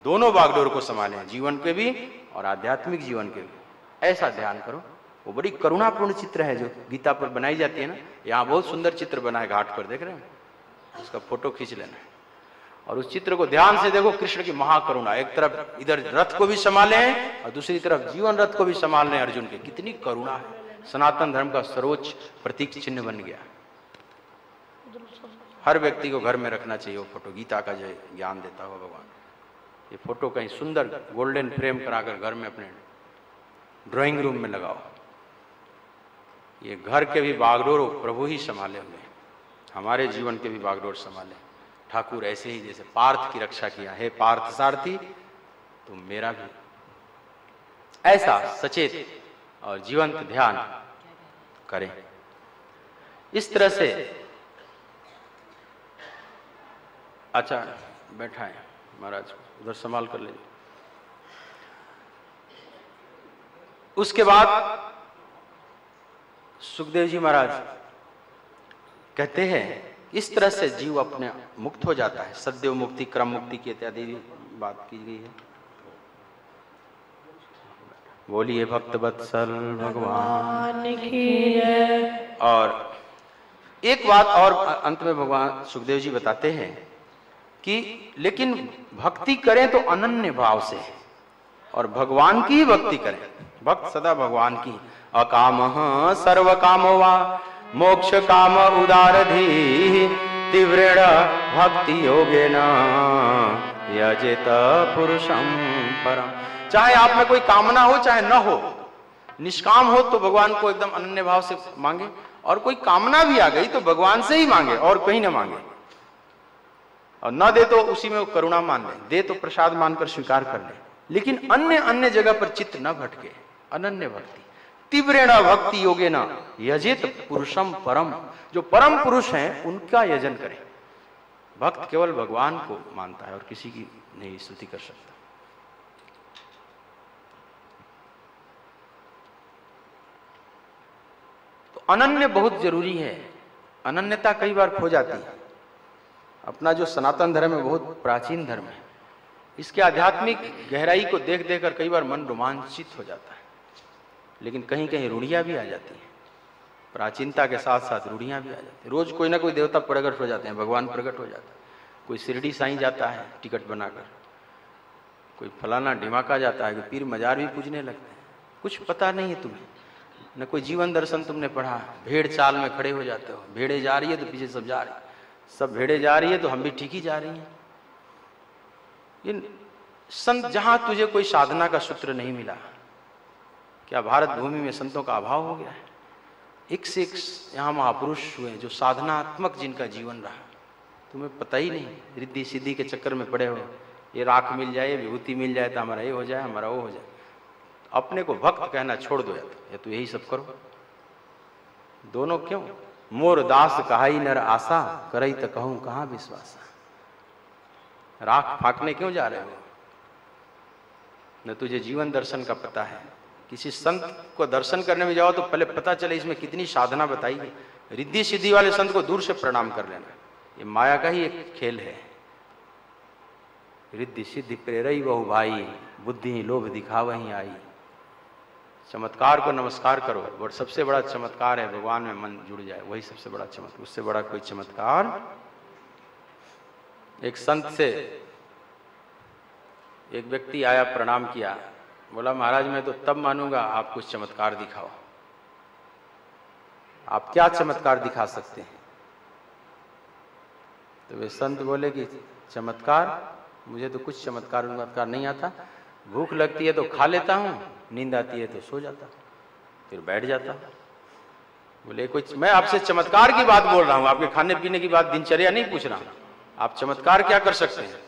दोनों बागडोर को संभालें, जीवन के भी और आध्यात्मिक जीवन के भी। ऐसा ध्यान करो। वो बड़ी करुणापूर्ण चित्र है जो गीता पर बनाई जाती है ना। यहाँ बहुत सुंदर चित्र बना है घाट पर, देख रहे हैं, उसका फोटो खींच लेना और उस चित्र को ध्यान से देखो। कृष्ण की महाकरुणा, एक तरफ इधर रथ को भी संभाले हैं और दूसरी तरफ जीवन रथ को भी संभाल रहे हैं अर्जुन के। कितनी करुणा है। सनातन धर्म का सर्वोच्च प्रतीक चिन्ह बन गया। हर व्यक्ति को घर में रखना चाहिए वो फोटो। गीता का जो ज्ञान देता हुआ भगवान, ये फोटो कहीं सुंदर गोल्डन फ्रेम कराकर घर में अपने ड्राइंग रूम में लगाओ। ये घर के भी बागडोर प्रभु ही संभाले हुए, हमारे जीवन के भी बागडोर संभाले ठाकुर। ऐसे ही जैसे पार्थ की रक्षा किया, हे पार्थ सारथी तुम मेरा भी। ऐसा सचेत और जीवंत ध्यान करें। इस तरह से अच्छा बैठा है महाराज, उधर संभाल कर लीजिए। उसके बाद सुखदेव जी महाराज कहते हैं इस तरह से जीव अपने मुक्त हो जाता है। सद्यो मुक्ति, क्रम मुक्ति की इत्यादि बात की गई है। बोलिए भक्त वत्सल भगवान की जय। और एक बात और अंत में भगवान सुखदेव जी बताते हैं कि लेकिन भक्ति करें तो अनन्य भाव से, और भगवान की ही भक्ति करें। भक्त सदा भगवान की। अकामः सर्व कामो वा मोक्ष काम उदारधि तीव्रेण भक्ति योगेन यजेत पुरुषं परम। चाहे आप में कोई कामना हो चाहे न हो, निष्काम हो तो भगवान को एकदम अनन्य भाव से मांगे, और कोई कामना भी आ गई तो भगवान से ही मांगे और कहीं ना मांगे। और न दे तो उसी में वो करुणा मान ले, दे तो प्रसाद मानकर स्वीकार कर ले, लेकिन अन्य अन्य जगह पर चित्त न भटके। अनन्य भक्ति तीव्रेण भक्ति योगेन यजेत पुरुषम परम। जो परम पुरुष हैं उनका यजन करें। भक्त केवल भगवान को मानता है और किसी की नहीं स्तुति कर सकता। तो अनन्य बहुत जरूरी है। अनन्यता कई बार खो जाती है। अपना जो सनातन धर्म है बहुत प्राचीन धर्म है। इसके आध्यात्मिक गहराई को देख देख कर कई बार मन रोमांचित हो जाता है, लेकिन कहीं कहीं रूढ़ियां भी आ जाती हैं। प्राचीनता के साथ साथ रूढ़ियां भी आ जाती हैं। रोज कोई ना कोई देवता प्रकट हो जाते हैं, भगवान प्रकट हो जाता है। कोई शिरडी साईं जाता है टिकट बनाकर, कोई फलाना ढिमाका जाता है, कोई पीर मजार भी पूजने लगते हैं। कुछ पता नहीं है तुम्हें, न कोई जीवन दर्शन तुमने पढ़ा। भेड़ चाल में खड़े हो जाते हो। भेड़े जा रही है तो पीछे सब जा रही है, सब भेड़े जा रही है तो हम भी ठीक ही जा रही हैं। ये संत, जहां तुझे कोई साधना का सूत्र नहीं मिला, क्या भारत भूमि में संतों का अभाव हो गया है? एक से एक यहाँ महापुरुष हुए जो साधनात्मक जिनका जीवन रहा, तुम्हें पता ही नहीं। रिद्धि सिद्धि के चक्कर में पड़े हो, ये राख मिल जाए, ये विभूति मिल जाए तो हमारा ये हो जाए, हमारा वो हो जाए। अपने को भक्त कहना छोड़ दो, या तो यही सब करो। दोनों क्यों? मोर दास कहाई नर आशा, करई तो कहूं कहां विश्वासा। राख फाकने क्यों जा रहे हो? न तुझे जीवन दर्शन का पता है। किसी संत को दर्शन करने में जाओ तो पहले पता चले इसमें कितनी साधना बताई है। रिद्धि सिद्धि वाले संत को दूर से प्रणाम कर लेना, ये माया का ही एक खेल है। रिद्धि सिद्धि प्रेरई बहु भाई, बुद्धि लोभ दिखावहीं आई। चमत्कार को नमस्कार करो, और सबसे बड़ा चमत्कार है भगवान में मन जुड़ जाए, वही सबसे बड़ा चमत्कार। उससे बड़ा कोई चमत्कार। एक संत से एक व्यक्ति आया, प्रणाम किया, बोला महाराज मैं तो तब मानूंगा आप कुछ चमत्कार दिखाओ। आप क्या चमत्कार दिखा सकते हैं? तो वे संत बोले कि चमत्कार, मुझे तो कुछ चमत्कार नहीं आता। भूख लगती है तो खा लेता हूँ, नींद आती है तो सो जाता, फिर बैठ जाता। बोले कुछ, मैं आपसे चमत्कार की बात बोल रहा हूँ, आपके खाने पीने की बात, दिनचर्या नहीं पूछ रहा हूँ। आप चमत्कार क्या कर सकते हैं?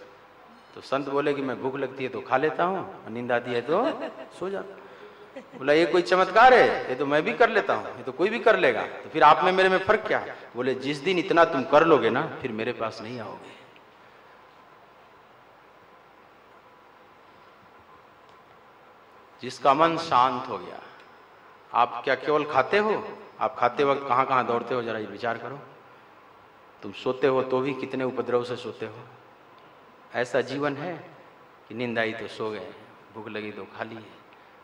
तो संत बोले कि मैं भूख लगती है तो खा लेता हूँ, नींद आती है तो सो जाता। बोला ये कोई चमत्कार है? ये तो मैं भी कर लेता हूँ, ये तो कोई भी कर लेगा। तो फिर आप में मेरे में फर्क क्या है? बोले जिस दिन इतना तुम कर लोगे ना, फिर मेरे पास नहीं आओगे। जिसका मन शांत हो गया। आप क्या केवल खाते हो? आप खाते वक्त कहां कहां दौड़ते हो, जरा विचार करो। तुम सोते हो तो भी कितने उपद्रव से सोते हो। ऐसा जीवन है। कि नींद आई तो सो गए, भूख लगी तो खा लिए।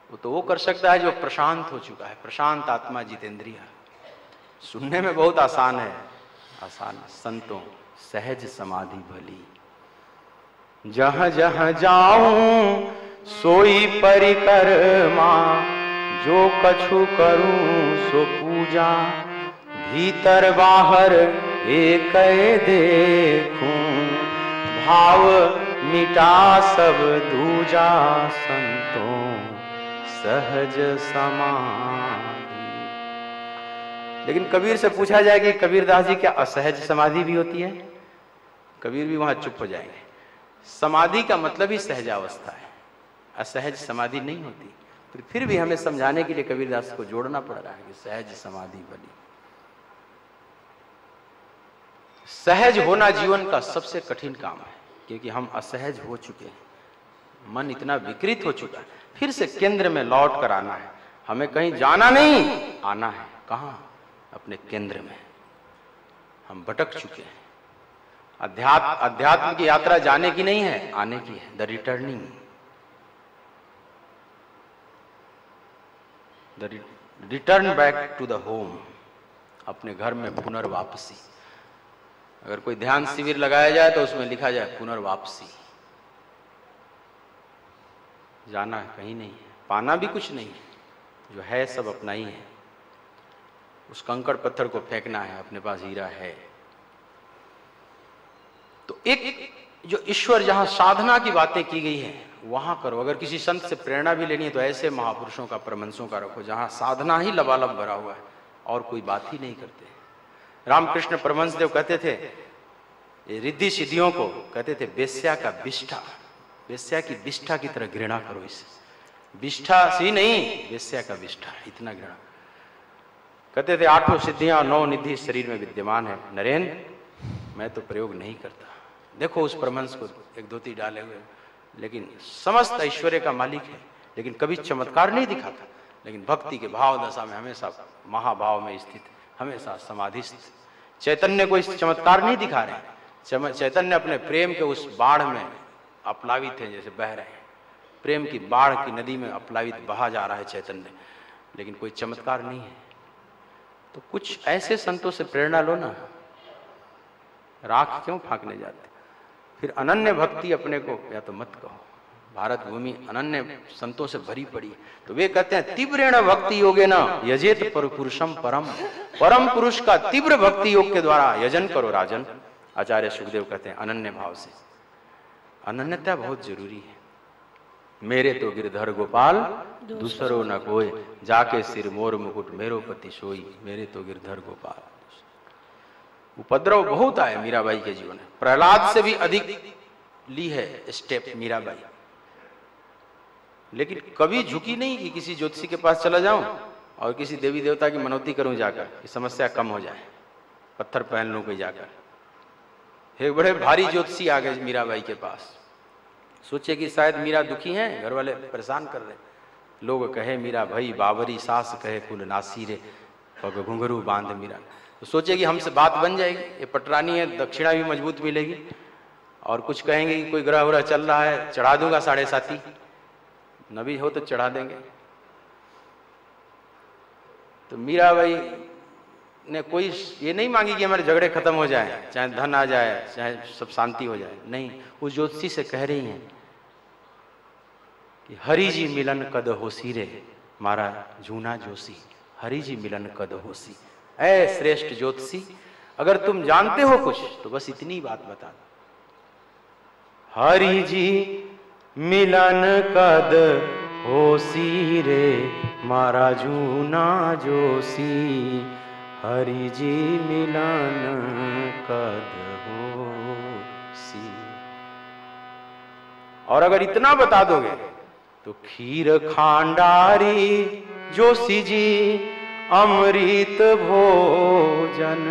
वो तो वो कर सकता है जो प्रशांत हो चुका है, प्रशांत आत्मा जितेंद्रिय। सुनने में बहुत आसान है, आसान संतों सहज समाधि भली। जहाँ जहाँ जाऊं सोई परिक्रमा, जो कछु करूं सो पूजा। भीतर बाहर एक देखूं, भाव मिटा सब दूजा। संतों सहज समाधि। लेकिन कबीर से पूछा जाए कि कबीरदास जी क्या असहज समाधि भी होती है? कबीर भी वहां चुप हो जाएंगे। समाधि का मतलब ही सहजावस्था है, असहज समाधि नहीं होती। फिर भी हमें समझाने के लिए कबीरदास को जोड़ना पड़ रहा है कि सहज समाधि बनी। सहज होना जीवन का सबसे कठिन काम है, क्योंकि हम असहज हो चुके हैं, मन इतना विकृत हो चुका है। फिर से केंद्र में लौट कर आना है। हमें कहीं जाना नहीं, आना है। कहां? अपने केंद्र में। हम भटक चुके हैं। अध्यात्म की यात्रा जाने की नहीं है, आने की है। The returning, the return back to the home, अपने घर में पुनर्वापसी। अगर कोई ध्यान शिविर लगाया जाए तो उसमें लिखा जाए पुनर्वापसी। जाना कहीं नहीं है, पाना भी कुछ नहीं है, जो है सब अपना ही है। उस कंकड़ पत्थर को फेंकना है, अपने पास हीरा है। तो एक जो ईश्वर जहां साधना की बातें की गई है वहां करो। अगर किसी संत से प्रेरणा भी लेनी है तो ऐसे महापुरुषों का, परमहंसों का रखो जहां साधना ही लबालब भरा हुआ है और कोई बात ही नहीं करते। रामकृष्ण परमहंस देव कहते थे, ये रिद्धि सिद्धियों को कहते थे बेस्या का बिष्ठा, बेस्या की बिष्ठा की तरह घृणा करो इसे। बिष्ठा सी नहीं, बेस्या का बिष्ठा, इतना घृणा। कहते थे 8 सिद्धियां और 9 निधि शरीर में विद्यमान है। नरेंद्र मैं तो प्रयोग नहीं करता। देखो उस परमहंस को, एक धोती डाले हुए, लेकिन समस्त ऐश्वर्य का मालिक है, लेकिन कभी चमत्कार नहीं दिखाता। लेकिन भक्ति के भाव दशा में हमेशा महाभाव में स्थित, हमेशा समाधिस्थ। चैतन्य को इस चमत्कार नहीं दिखा रहे। चैतन्य अपने प्रेम के उस बाढ़ में अपलावित है, जैसे बह रहे हैं। प्रेम की बाढ़ की नदी में अपलावित बहा जा रहा है चैतन्य, लेकिन कोई चमत्कार नहीं है। तो कुछ ऐसे संतों से प्रेरणा लो ना, राख क्यों फांकने जाते? फिर अनन्य भक्ति अपने को या तो मत कहो। भारत भूमि अनन्य संतों से भरी पड़ी। तो वे कहते हैं तीव्रेण भक्ति योगे न यजेत पुरुषम परम। परम पुरुष का तीव्र भक्ति योग के द्वारा यजन करो राजन। आचार्य सुखदेव कहते हैं अनन्य भाव से। अनन्यता बहुत जरूरी है। मेरे तो गिरधर गोपाल दूसरो न कोई, जाके सिर मोर मुकुट मेरो पति सोई। मेरे तो गिरधर गोपाल। उपद्रव बहुत आए मीराबाई के जीवन में। प्रहलाद से भी अधिक ली है स्टेप मीराबाई, लेकिन कभी झुकी नहीं कि किसी ज्योतिषी के पास चला जाऊं और किसी देवी देवता की मनौती करूं जाकर कि समस्या कम हो जाए, पत्थर पहन लूं कोई जाकर। एक बड़े भारी ज्योतिषी आ गए मीराबाई के पास। सोचे कि शायद मीरा दुखी हैं, घर वाले परेशान कर रहे। लोग कहे मीरा भई बाबरी, सास कहे कुल नासी रे, पग घुंघरू बांध मीरा। तो सोचे कि हमसे बात बन जाएगी, ये पटरानी है, दक्षिणा भी मजबूत मिलेगी। और कुछ कहेंगे कि कोई ग्रह व्रह चल रहा है, चढ़ा दूंगा 7.5 नबी हो तो चढ़ा देंगे। तो मीराबाई ने कोई ये नहीं मांगी कि हमारे झगड़े खत्म हो जाए, चाहे धन आ जाए, चाहे सब शांति हो जाए। नहीं, उस ज्योतिषी से कह रही हैं कि हरि जी मिलन कद होसी रे मारा जूना जोशी। हरि जी मिलन कद होसी। ऐ श्रेष्ठ ज्योतिषी, अगर तुम जानते हो कुछ तो बस इतनी बात बता दो। हरि जी मिलन कद होसी रे मारा जूना जोशी। हरि जी मिलन कद होसी। और अगर इतना बता दोगे तो खीर खांडारी जोशी जी अमृत भोजन।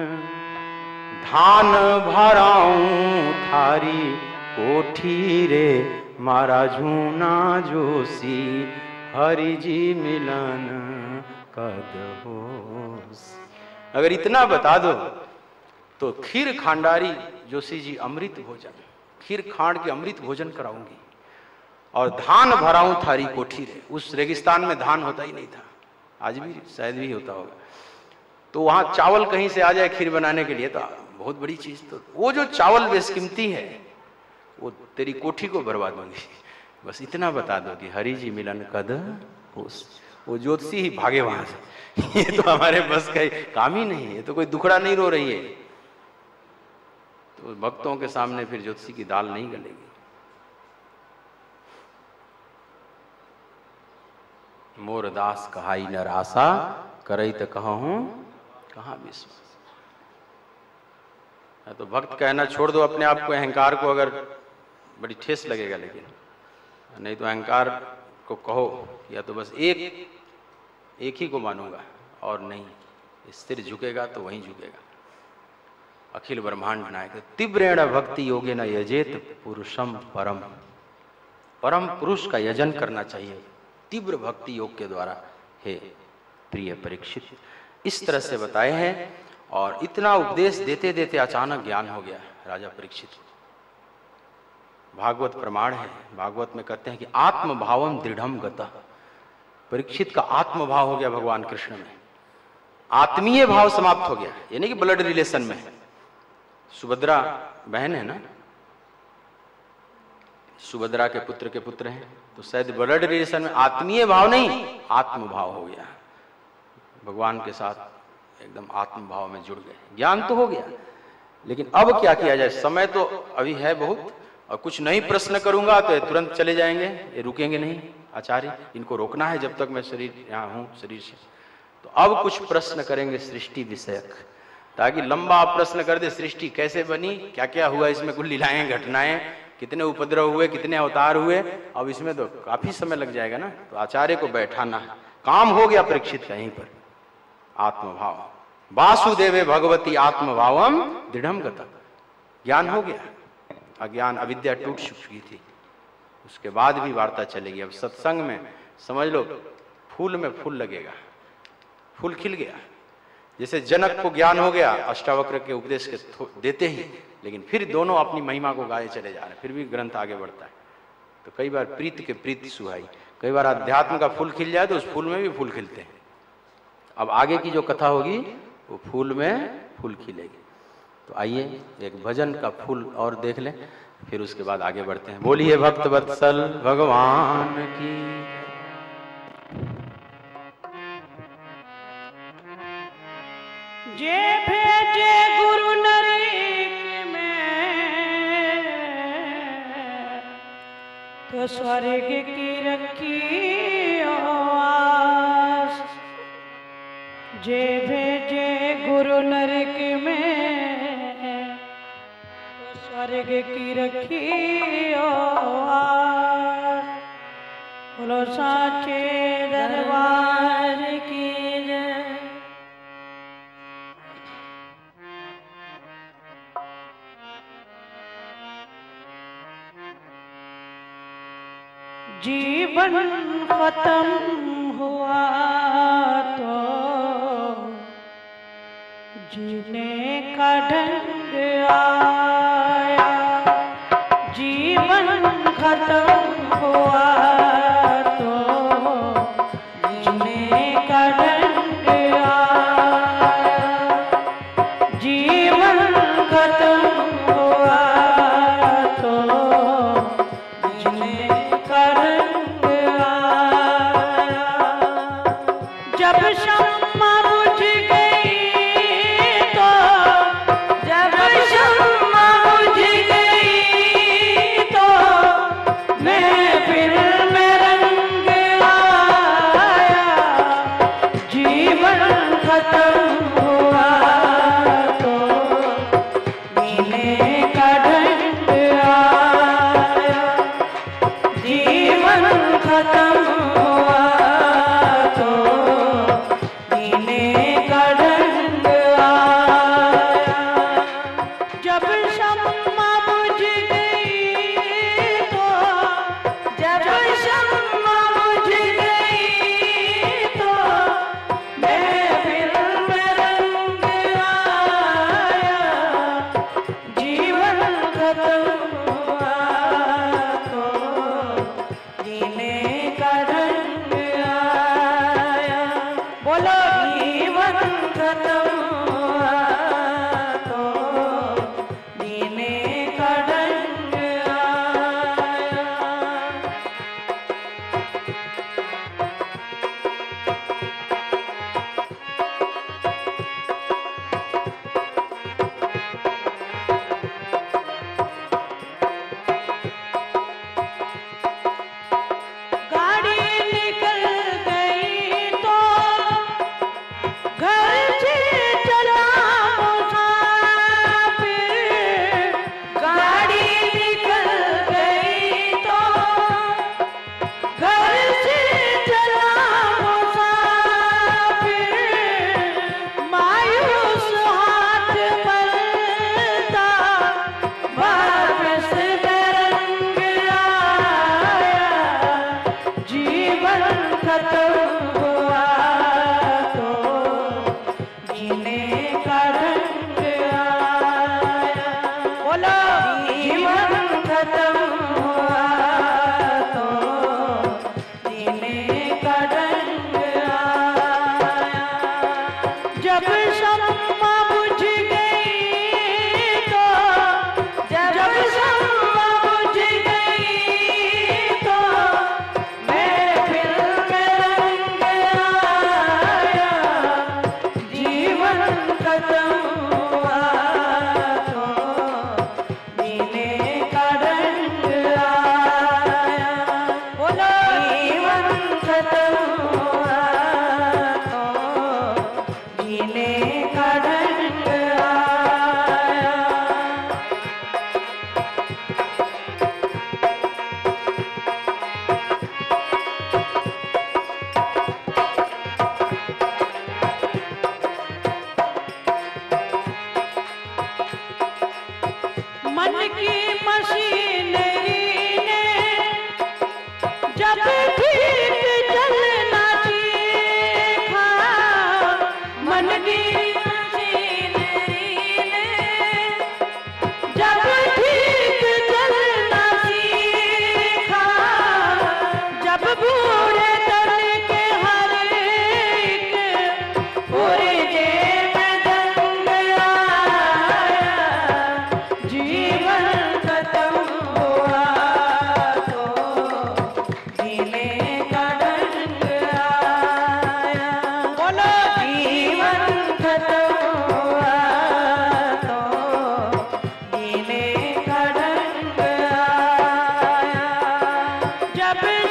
धान भराऊं थारी कोठी रे मारा झूना जोशी। हरि जी मिलन कद होसी। अगर इतना बता दो तो खीर खांडारी जोशी जी अमृत भोजन, खीर खांड के अमृत भोजन कराऊंगी। और धान भराऊं थारी कोठी रे। उस रेगिस्तान में धान होता ही नहीं था, आज भी शायद भी होता होगा। तो वहां चावल कहीं से आ जाए खीर बनाने के लिए तो बहुत बड़ी चीज। तो वो जो चावल बेशकीमती है वो तेरी कोठी को बर्बाद होगी। बस इतना बता दो कि हरि जी मिलन कद वो ज्योतिषी ही भागे वहां से। ये तो हमारे बस का काम ही नहीं है, ये तो कोई दुखड़ा नहीं रो रही है। तो भक्तों के सामने फिर ज्योतिषी की दाल नहीं गलेगी। मोर दास कहाई नर आशा करई तो कहूं कहां विश्वास। तो भक्त कहना छोड़ दो अपने आप को, अहंकार को, अगर बड़ी ठेस लगेगा, लेकिन नहीं तो अहंकार को कहो या तो बस एक ही को मानूंगा और नहीं, स्थिर झुकेगा तो वहीं झुकेगा। अखिल ब्रह्मांड नायक तीव्रेण भक्ति योगे न यजेत पुरुषम परम। परम पुरुष का यजन करना चाहिए तीव्र भक्ति योग के द्वारा। हे प्रिय परीक्षित, इस तरह से बताए हैं। और इतना उपदेश देते देते अचानक ज्ञान हो गया राजा परीक्षित। भागवत प्रमाण है, भागवत में कहते हैं कि आत्मभावम दृढ़म गतः। परीक्षित का आत्मभाव हो गया भगवान कृष्ण में, आत्मीय भाव समाप्त हो गया। यानी कि ब्लड रिलेशन में सुभद्रा बहन है ना, सुभद्रा के पुत्र हैं, तो शायद ब्लड रिलेशन में आत्मीय भाव नहीं आत्म भाव हो गया। भगवान के साथ एकदम आत्म भाव में जुड़ गए। ज्ञान तो हो गया, लेकिन अब क्या किया जाए? समय तो अभी है बहुत, और कुछ नहीं प्रश्न करूंगा तो तुरंत चले जाएंगे, ये रुकेंगे नहीं आचार्य, इनको रोकना है जब तक मैं शरीर यहाँ हूँ शरीर से। तो अब कुछ प्रश्न करेंगे सृष्टि विषयक, ताकि लंबा प्रश्न कर दे सृष्टि कैसे बनी, क्या क्या हुआ इसमें, कुल लीलाएं घटनाएं, कितने उपद्रव हुए, कितने अवतार हुए। अब इसमें तो काफी समय लग जाएगा ना, तो आचार्य को बैठाना है। काम हो गया परीक्षित का यहीं पर। आत्मभाव वासुदेवे भगवती आत्मभावम दृढ़म गतः। ज्ञान हो गया, अज्ञान अविद्या टूट चुकी थी। उसके बाद भी वार्ता चलेगी। अब सत्संग में समझ लो फूल में फूल लगेगा, फूल खिल गया। जैसे जनक को ज्ञान हो गया अष्टावक्र के उपदेश के देते ही, लेकिन फिर दोनों अपनी महिमा को गाए चले जा रहे हैं, फिर भी ग्रंथ आगे बढ़ता है। तो कई बार प्रीत के प्रीति सुहाई, कई बार अध्यात्म का फूल खिल जाए तो उस फूल में भी फूल खिलते हैं। अब आगे की जो कथा होगी वो फूल में फूल खिलेगी। तो आइए एक भजन का फूल और देख लें, फिर उसके बाद आगे बढ़ते हैं। बोलिए भक्त वत्सल भगवान की। जे भेजे गुरु नरेक में, तो स्वर्ग की रखी आस। जे भेजे गुरु नरक में, तो स्वर्ग की रखी आस। बोलो साचे दरबार की जय। जीवन खत्म हुआ तो जीने का ढंग आया। जीवन खत्म हुआ तो जीने का ढंग आया। जीवन खत्म हुआ तो जीने का ढंग आया। जब शम्मा बुझ गई तो, जब शम्मा बुझ गई तो महफिल में रंग आया। जीवन खत्म हुआ तो जीने का ढंग आया। जीवन खत्म हुआ तो जीने का ढंग आया। जब शम्मा बुझ गई तो, जब शम्मा बुझ गई तो महफिल में रंग आया। जीवन खत्म हुआ तो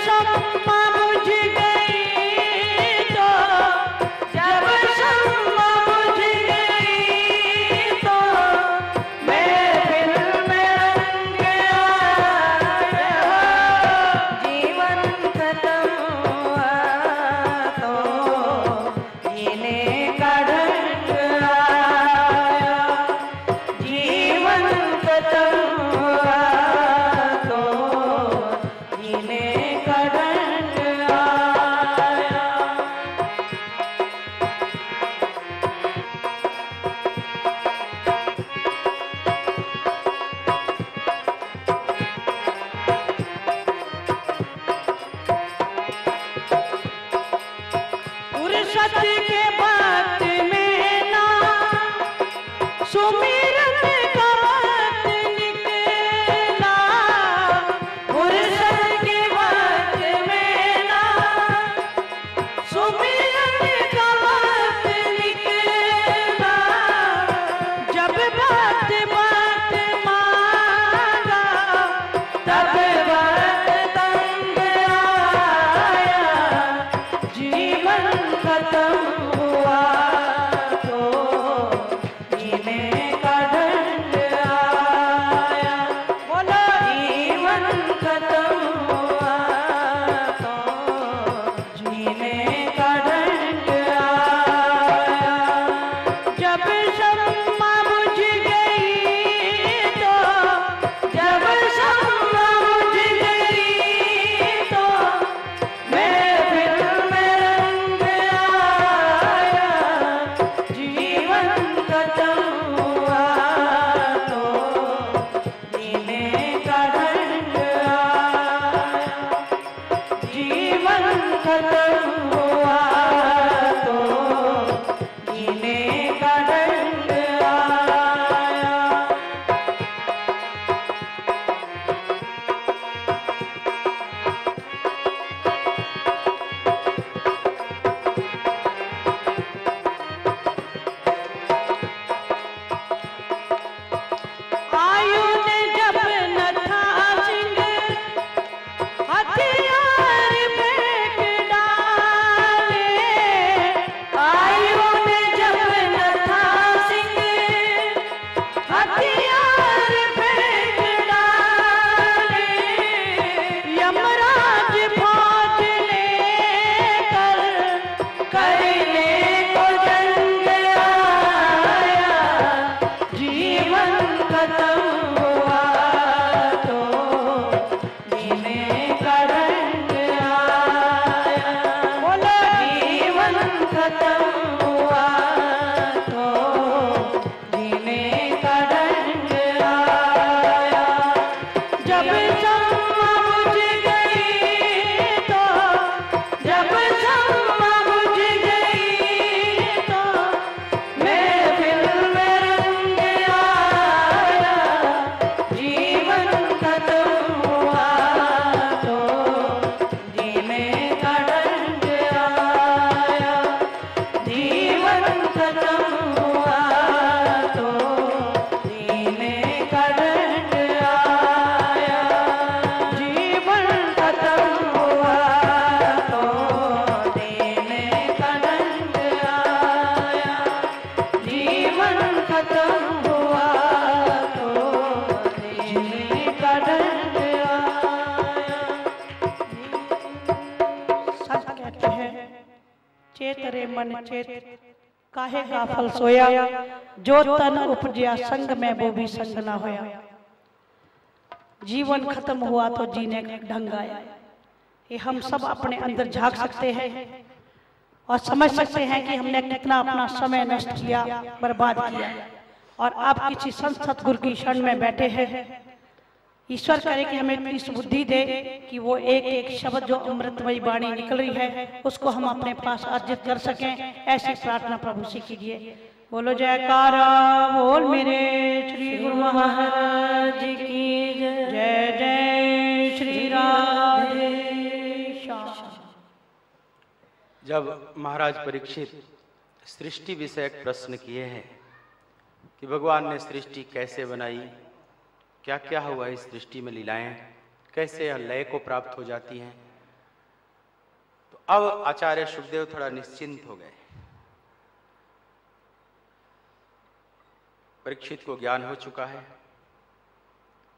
शम्मा बुझ गई तो, जब शम्मा बुझ गई तो महफिल में रंग आया। जीवन खत्म हुआ तो जीने का ढंग आया। जीवन खत्म हुआ तो जीने का ढंग आया। फुर्सत के वक्त में ना सुमिरन का वक्त निकला। फुर्सत के वक्त में ना सुमिरन का वक्त निकला। जब बात बात मांगा तब वक्त तंग आया। जीवन खत्म हुआ तो जीने का ढंग आया। बोलो जीवन खत्म हुआ तो जीने का ढंग आया। जब शम्मा बुझ गई तो, जब शम्मा बुझ गई तो महफिल में रंग आया। जीवन खत्म हुआ तो जीने का ढंग आया। जीवन खत्म हुआ तो जीने का ढंग आया। आयु ने जब न था सिंह हथियार फेंक डाले। आयु ने जब न था सिंह हथियार फेंक डाले। यमराज फौज लेकर करने को जंग आया। जीवन खत्म हुआ तो जीने का ढंग आया। बोलो जीवन खत्म हुआ तो जीने का ढंग आया। जब शम्मा बुझ गई तो, जब शम्मा बुझ गई तो महफिल में रंग आया। जीवन खत्म हुआ तो जीने का ढंग आया। जीवन खत्म हुआ तो जीने का ढंग आया। जीवन खत्म हुआ तो जीने का ढंग आया। जीवन खत्म हुआ तो जीने का ढंग आया। सच कहते हैं चेत रे मन चेत काहे गाफल सोया। जो तन उपजया संग में वो भी संग ना होया। जीवन खत्म हुआ तो जीने का ढंग आया। ये हम सब अपने अंदर झांक सकते हैं और समझ सकते हैं कि हमने कितना अपना समय नष्ट किया, बर्बाद किया। और आप किसी संत सतगुरु की शरण में बैठे हैं। ईश्वर करे कि हमें इस बुद्धि दे कि वो एक एक शब्द जो अमृतमयी वाणी निकल रही है उसको हम अपने पास अर्जित कर सकें। ऐसी प्रार्थना प्रभु से कीजिए। बोलो जयकारा बोल मेरे श्री गुरु महाराज की जय। जय श्री राधे श्याम। जब महाराज परीक्षित सृष्टि विषयक प्रश्न किए हैं कि भगवान ने सृष्टि कैसे बनाई, क्या क्या हुआ इस सृष्टि में लीलाएं, कैसे यह लय को प्राप्त हो जाती हैं, तो अब आचार्य सुखदेव थोड़ा निश्चिंत हो गए। परीक्षित को ज्ञान हो चुका है,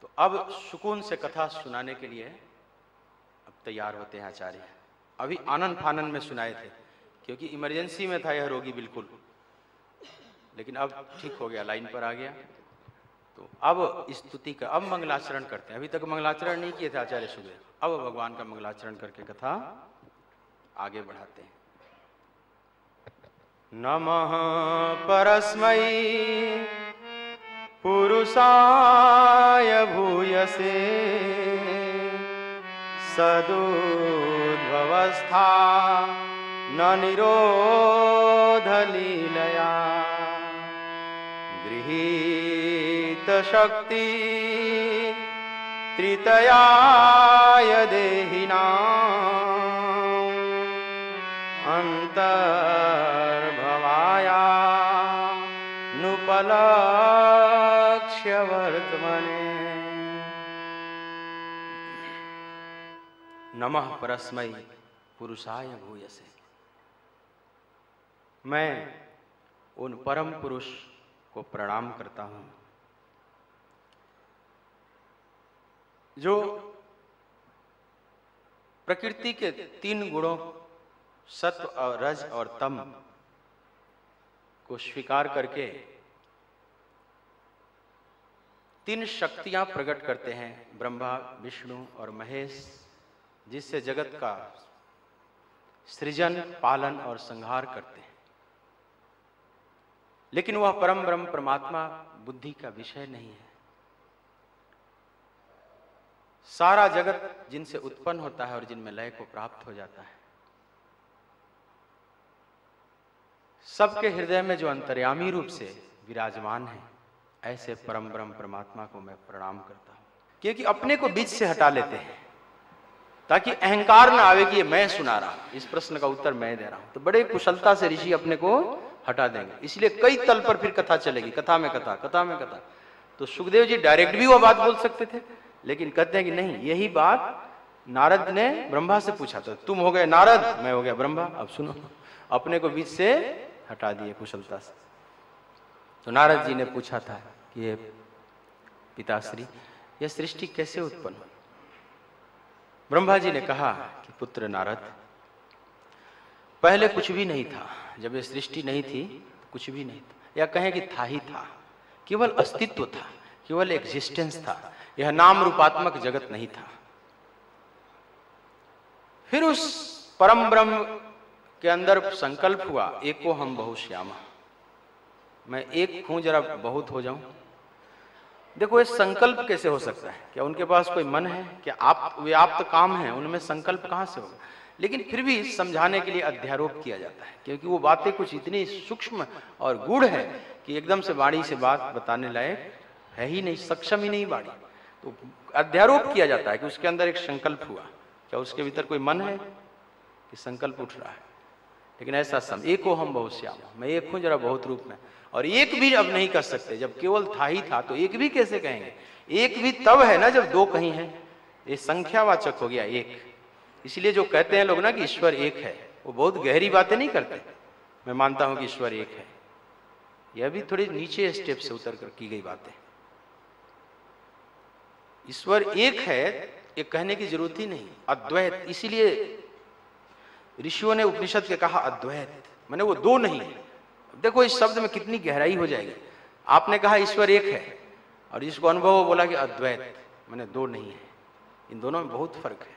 तो अब सुकून से कथा सुनाने के लिए अब तैयार होते हैं आचार्य। अभी आनंद फानन में सुनाए थे क्योंकि इमरजेंसी में था यह रोगी बिल्कुल, लेकिन अब ठीक हो गया, लाइन पर आ गया। तो अब स्तुति का, अब मंगलाचरण करते हैं। अभी तक मंगलाचरण नहीं किए थे आचार्य सुखदेव, अब भगवान का मंगलाचरण करके कथा आगे बढ़ाते हैं। नमः परस्मै पुरुषाय भूयसे सदुद्भवस्था न निरोध लीलया गृहीत शक्ति त्रितयाय देहिनां अंतर्भवाया नुपलक्ष्य वर्तमने। नमः परस्मै पुरुषाय भूयसे। मैं उन परम पुरुष को प्रणाम करता हूं जो प्रकृति के तीन गुणों सत्व और रज और तम को स्वीकार करके तीन शक्तियां प्रकट करते हैं, ब्रह्मा विष्णु और महेश, जिससे जगत का सृजन पालन और संहार करते हैं। लेकिन वह परम ब्रह्म परमात्मा बुद्धि का विषय नहीं है। सारा जगत जिनसे उत्पन्न होता है और जिनमें लय को प्राप्त हो जाता है, सबके हृदय में जो अंतर्यामी रूप से विराजमान है, ऐसे परम ब्रह्म परमात्मा को मैं प्रणाम करता हूं। क्योंकि अपने को बीच से हटा लेते हैं ताकि अहंकार ना आवे कि ये मैं सुना रहा हूं, इस प्रश्न का उत्तर मैं दे रहा हूं। तो बड़े कुशलता से ऋषि अपने को हटा देंगे। इसलिए कई तल पर फिर कथा चलेगी, कथा में कथा, कथा में कथा। तो सुखदेव जी डायरेक्ट भी वो बात बोल सकते थे, लेकिन कहते हैं कि नहीं, यही बात नारद ने ब्रह्मा से पूछा था। तुम हो गए नारद, मैं हो गया ब्रह्मा, अब सुनो। अपने को बीच से हटा दिए कुशलता से। तो नारद जी ने पूछा था कि ये पिताश्री, यह सृष्टि कैसे उत्पन्न हुई? ब्रह्मा जी ने कहा कि पुत्र नारद, पहले कुछ भी नहीं था। जब ये सृष्टि नहीं थी तो कुछ भी नहीं था, या कहें कि था ही था, केवल अस्तित्व था, केवल एग्जिस्टेंस था। यह नाम रूपात्मक जगत नहीं था। फिर उस परम ब्रह्म के अंदर संकल्प हुआ, एको हम बहुश्यामा, मैं एक हूं जरा बहुत हो जाऊं। देखो ये संकल्प कैसे हो सकता है? क्या उनके पास कोई मन है? क्या आप व्याप्त काम है, उनमें संकल्प कहां से होगा? लेकिन फिर भी समझाने के लिए अध्यारोप किया जाता है, क्योंकि वो बातें कुछ इतनी सूक्ष्म और गूढ़ है कि एकदम से वाणी से बात बताने लायक है ही नहीं, सक्षम ही नहीं वाणी। तो अध्यारोप किया जाता है कि उसके अंदर एक संकल्प हुआ। क्या उसके भीतर कोई मन है कि संकल्प उठ रहा है? लेकिन ऐसा एको हम बहुश्याम, मैं एक हूं जरा बहुत रूप में। और एक भी अब नहीं कर सकते, जब केवल था ही था तो एक भी कैसे कहेंगे? एक भी तब है ना जब दो कहीं है। ये संख्यावाचक हो गया एक। इसलिए जो कहते हैं लोग ना कि ईश्वर एक है, वो बहुत गहरी बातें नहीं करते। मैं मानता हूं कि ईश्वर एक है, यह भी थोड़ी नीचे स्टेप से उतर कर की गई बातें। ईश्वर एक है ये कहने की जरूरत ही नहीं। अद्वैत, इसीलिए ऋषियों ने उपनिषद के कहा अद्वैत, माने वो दो नहीं है। देखो इस शब्द में कितनी गहराई हो जाएगी। आपने कहा ईश्वर एक है और जिसको अनुभव हो बोला कि अद्वैत, माने दो नहीं है। इन दोनों में बहुत फर्क है।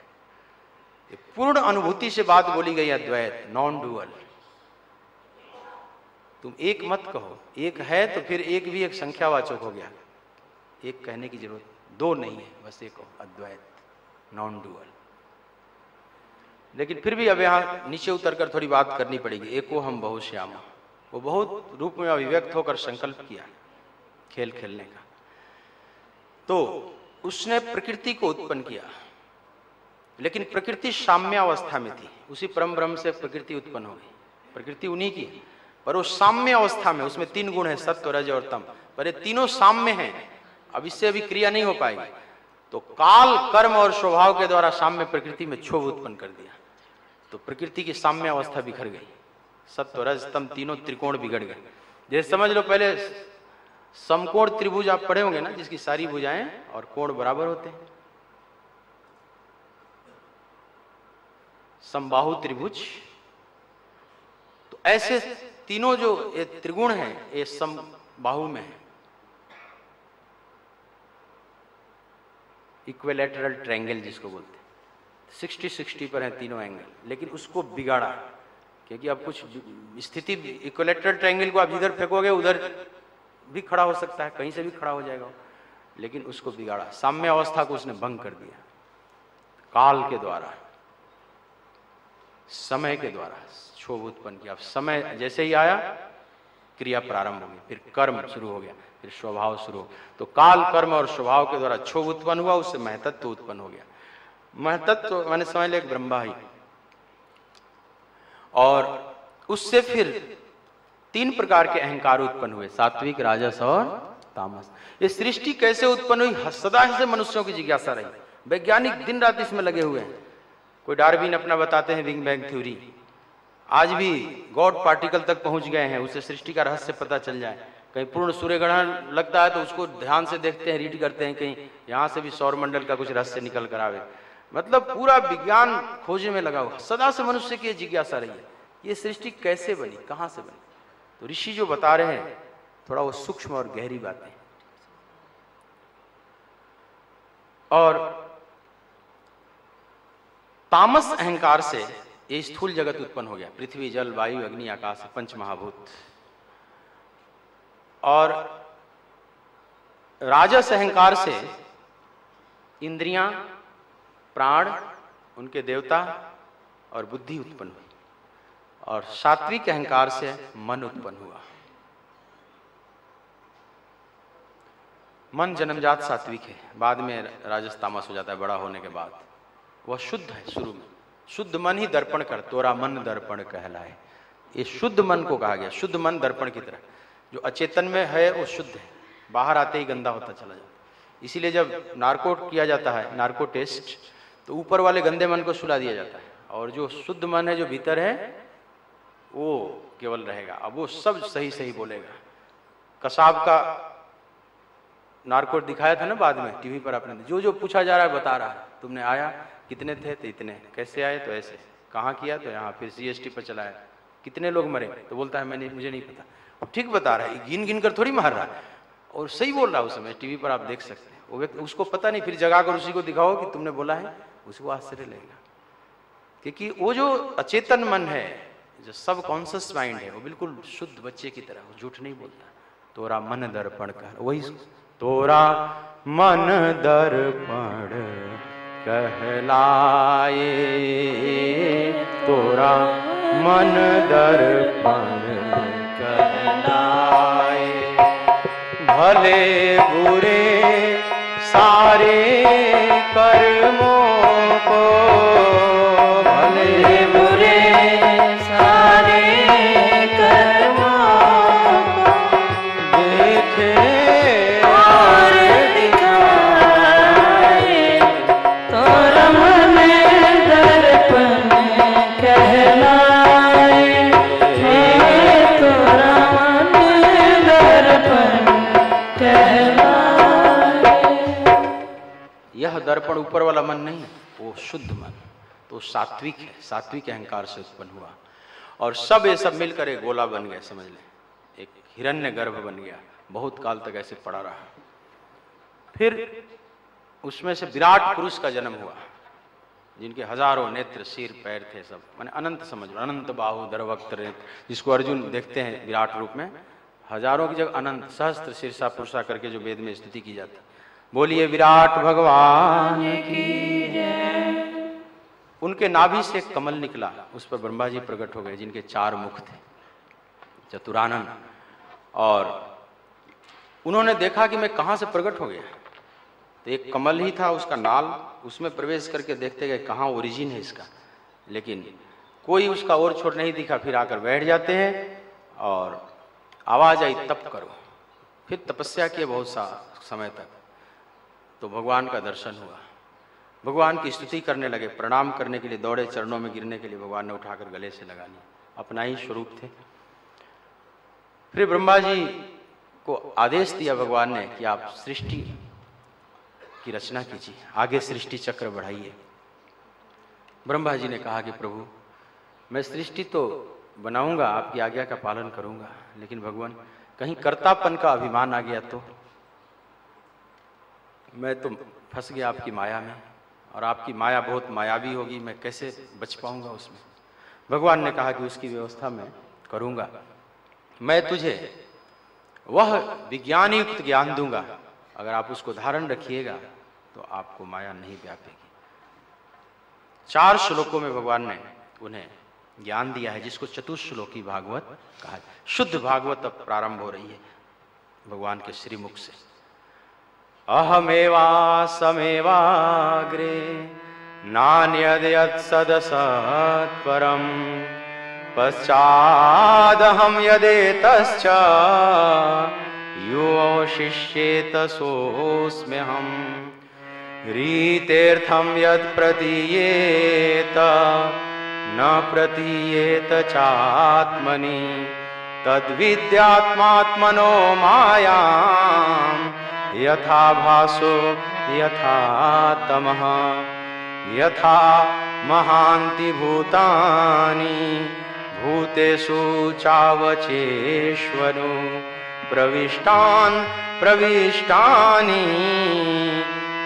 ये पूर्ण अनुभूति से बात बोली गई अद्वैत, नॉन डुअल। तुम एक मत कहो, एक है तो फिर एक भी एक संख्यावाचक हो गया। एक कहने की जरूरत, दो नहीं है, बस एक हो, अद्वैत, नॉन डुअल। लेकिन फिर भी अब यहां नीचे उतरकर थोड़ी बात करनी पड़ेगी। एको हम बहुश्यामा, वो बहुत रूप में अभिव्यक्त होकर संकल्प किया खेल खेलने का। तो उसने प्रकृति को उत्पन्न किया, लेकिन प्रकृति साम्यावस्था में थी। उसी परम ब्रह्म से प्रकृति उत्पन्न हो गई। प्रकृति उन्हीं की, पर वो साम्य अवस्था में, उसमें तीन गुण है, सत्व रज और तम, पर ये तीनों साम्य हैं। अब इससे अभी क्रिया नहीं हो पाएगी। तो काल, कर्म और स्वभाव के द्वारा साम्य प्रकृति में क्षोभ उत्पन्न कर दिया। तो प्रकृति की साम्य अवस्था बिखर गई, सत्व रज तम तीनों त्रिकोण बिगड़ गए। जैसे समझ लो पहले समकोण त्रिभुज आप पढ़े होंगे ना, जिसकी सारी भुजाएं और कोण बराबर होते हैं, समबाहु त्रिभुज। तो ऐसे तीनों जो ये त्रिगुण हैं ये समबाहु में है, इक्विलैटरल ट्रायंगल जिसको बोलते हैं, 60-60 पर है तीनों एंगल, लेकिन उसको बिगाड़ा क्योंकि अब कुछ स्थिति इक्विलैटरल ट्रायंगल को आप जिधर फेंकोगे उधर भी खड़ा हो सकता है, कहीं से भी खड़ा हो जाएगा, लेकिन उसको बिगाड़ा, साम्य अवस्था को उसने भंग कर दिया काल के द्वारा, समय के द्वारा क्षोभ उत्पन्न किया। समय जैसे ही आया क्रिया प्रारंभ हो गई, फिर कर्म शुरू हो गया, फिर स्वभाव शुरू हो, तो काल कर्म और स्वभाव के द्वारा क्षोभ उत्पन्न हुआ, उससे महतत्व उत्पन्न हो गया। महतत्व मैंने समझ लिया एक ब्रह्मा ही, और उससे फिर 3 प्रकार के अहंकार उत्पन्न हुए, सात्विक, राजस और तामस। ये सृष्टि कैसे उत्पन्न हुई, सदा से मनुष्यों की जिज्ञासा रही, वैज्ञानिक दिन रात इसमें लगे हुए हैं। कोई डार्विन अपना बताते हैं बिग बैंग थ्योरी, आज भी गॉड पार्टिकल तक पहुंच गए हैं, उससे सृष्टि का रहस्य पता चल जाए। कहीं पूर्ण सूर्य ग्रहण लगता है तो उसको ध्यान से देखते हैं, रीड करते हैं, कहीं यहां से भी सौर मंडल का कुछ रहस्य निकल कर आवे। मतलब पूरा विज्ञान खोजने में लगा हुआ, सदा से मनुष्य की जिज्ञासा रही है, ये सृष्टि कैसे बनी, कहां से बनी। तो ऋषि जो बता रहे हैं थोड़ा वो सूक्ष्म और गहरी बातें। और तामस अहंकार से ये स्थूल जगत उत्पन्न हो गया, पृथ्वी, जल, वायु, अग्नि, आकाश, 5 महाभूत। और राजस अहंकार से इंद्रियां, प्राण, उनके देवता और बुद्धि उत्पन्न हुई, और सात्विक अहंकार से मन उत्पन्न हुआ। मन जन्मजात सात्विक है, बाद में राजस तामस हो जाता है बड़ा होने के बाद। वह शुद्ध है शुरू में, शुद्ध मन ही दर्पण कर, तोरा मन दर्पण कहलाए। ये शुद्ध मन को कहा गया, शुद्ध मन दर्पण की तरह। जो अचेतन में है वो शुद्ध है, बाहर आते ही गंदा होता चला जाता। इसीलिए जब नार्को किया जाता है, नार्को टेस्ट, तो ऊपर वाले गंदे मन को सुला दिया जाता है, और जो शुद्ध मन है जो भीतर है वो केवल रहेगा। अब वो सब सही सही बोलेगा। कसाब का नार्को दिखाया था ना बाद में टीवी पर, आपने जो जो पूछा जा रहा है बता रहा है। तुमने आया, कितने थे तो इतने, कैसे आए तो ऐसे, कहाँ किया तो यहाँ, फिर CST पर चलाया, कितने लोग मरे तो बोलता है मुझे नहीं पता। ठीक बता रहा है, गिन गिन कर थोड़ी मार रहा है, और सही बोल रहा है। उस समय टीवी पर आप देख सकते हैं, वो व्यक्ति उसको पता नहीं, फिर जगा कर उसी को दिखाओ कि तुमने बोला है, उसको आश्चर्य लगेगा। क्योंकि वो जो अचेतन मन है, जो सब कॉन्शियस माइंड है, वो बिल्कुल शुद्ध बच्चे की तरह, वो झूठ नहीं बोलता। तोरा मन दर्पण कर, वही तोरा मन दर्पण कहलाए, तोरा मन दर्पण कहलाए। भले बुरे सारे कर्मों को, भले बुरे सारे कर्मों को देखे और दिखाए, तोरा मन दर्पण कहलाए, तोरा मन दर्पण कहलाए। यह दर्पण ऊपर वाला मन नहीं, वो शुद्ध मन, तो सात्विक है, सात्विक अहंकार से उत्पन्न हुआ। और सब ये सब मिलकर एक गोला बन गया, समझ लें एक हिरण्य गर्भ बन गया, बहुत काल तक ऐसे पड़ा रहा। फिर उसमें से विराट पुरुष का जन्म हुआ, जिनके हजारों नेत्र, सिर, पैर थे, सब माने अनंत समझ लो, अनंत बाहु दरवक्त नेत्र, जिसको अर्जुन देखते हैं विराट रूप में, हजारों की जगह अनंत, सहस्त्र शीर्षा पुरुषा करके जो वेद में स्तुति की जाती। बोलिए विराट भगवान की जय। उनके नाभि से एक कमल निकला, उस पर ब्रह्मा जी प्रकट हो गए, जिनके 4 मुख थे, चतुरानन। और उन्होंने देखा कि मैं कहां से प्रकट हो गया, तो एक कमल ही था, उसका नाल, उसमें प्रवेश करके देखते गए कहां ओरिजिन है इसका, लेकिन कोई उसका और छोर नहीं दिखा। फिर आकर बैठ जाते हैं और आवाज आई तप करो। फिर तपस्या किए बहुत सा समय तक, तो भगवान का दर्शन हुआ। भगवान की स्तुति करने लगे, प्रणाम करने के लिए दौड़े, चरणों में गिरने के लिए भगवान ने उठाकर गले से लगा लिया, अपना ही स्वरूप थे। फिर ब्रह्मा जी को आदेश दिया भगवान ने कि आप सृष्टि की रचना कीजिए, आगे सृष्टि चक्र बढ़ाइए। ब्रह्मा जी ने कहा कि प्रभु मैं सृष्टि तो बनाऊंगा, आपकी आज्ञा का पालन करूंगा, लेकिन भगवान कहीं कर्तापन का अभिमान आ गया तो मैं तो फंस गया आपकी माया में, और आपकी माया बहुत मायावी होगी, मैं कैसे बच पाऊंगा उसमें। भगवान ने कहा कि उसकी व्यवस्था मैं करूंगा, मैं तुझे वह विज्ञान युक्त ज्ञान दूंगा, अगर आप उसको धारण रखिएगा तो आपको माया नहीं व्यापेगी। 4 श्लोकों में भगवान ने उन्हें ज्ञान दिया है, जिसको चतुश्लोकी भागवत कहा है। शुद्ध भागवत अब प्रारंभ हो रही है भगवान के श्रीमुख से। अहमेवा समेवाग्रे नान्यद् सदसत्परम पश्चादहं यदेतश्च यो शिष्येत सोऽस्म्यहम् रीतेऽर्थं यत् प्रतीयेत न प्रतीयेत चात्मनि तद्विद्यात्मात्मनो मायां यथा भासो यथा तमः यथा महान्ति भूतानि भूतेषु चावचेष्वनु प्रविष्टान् प्रविष्टानि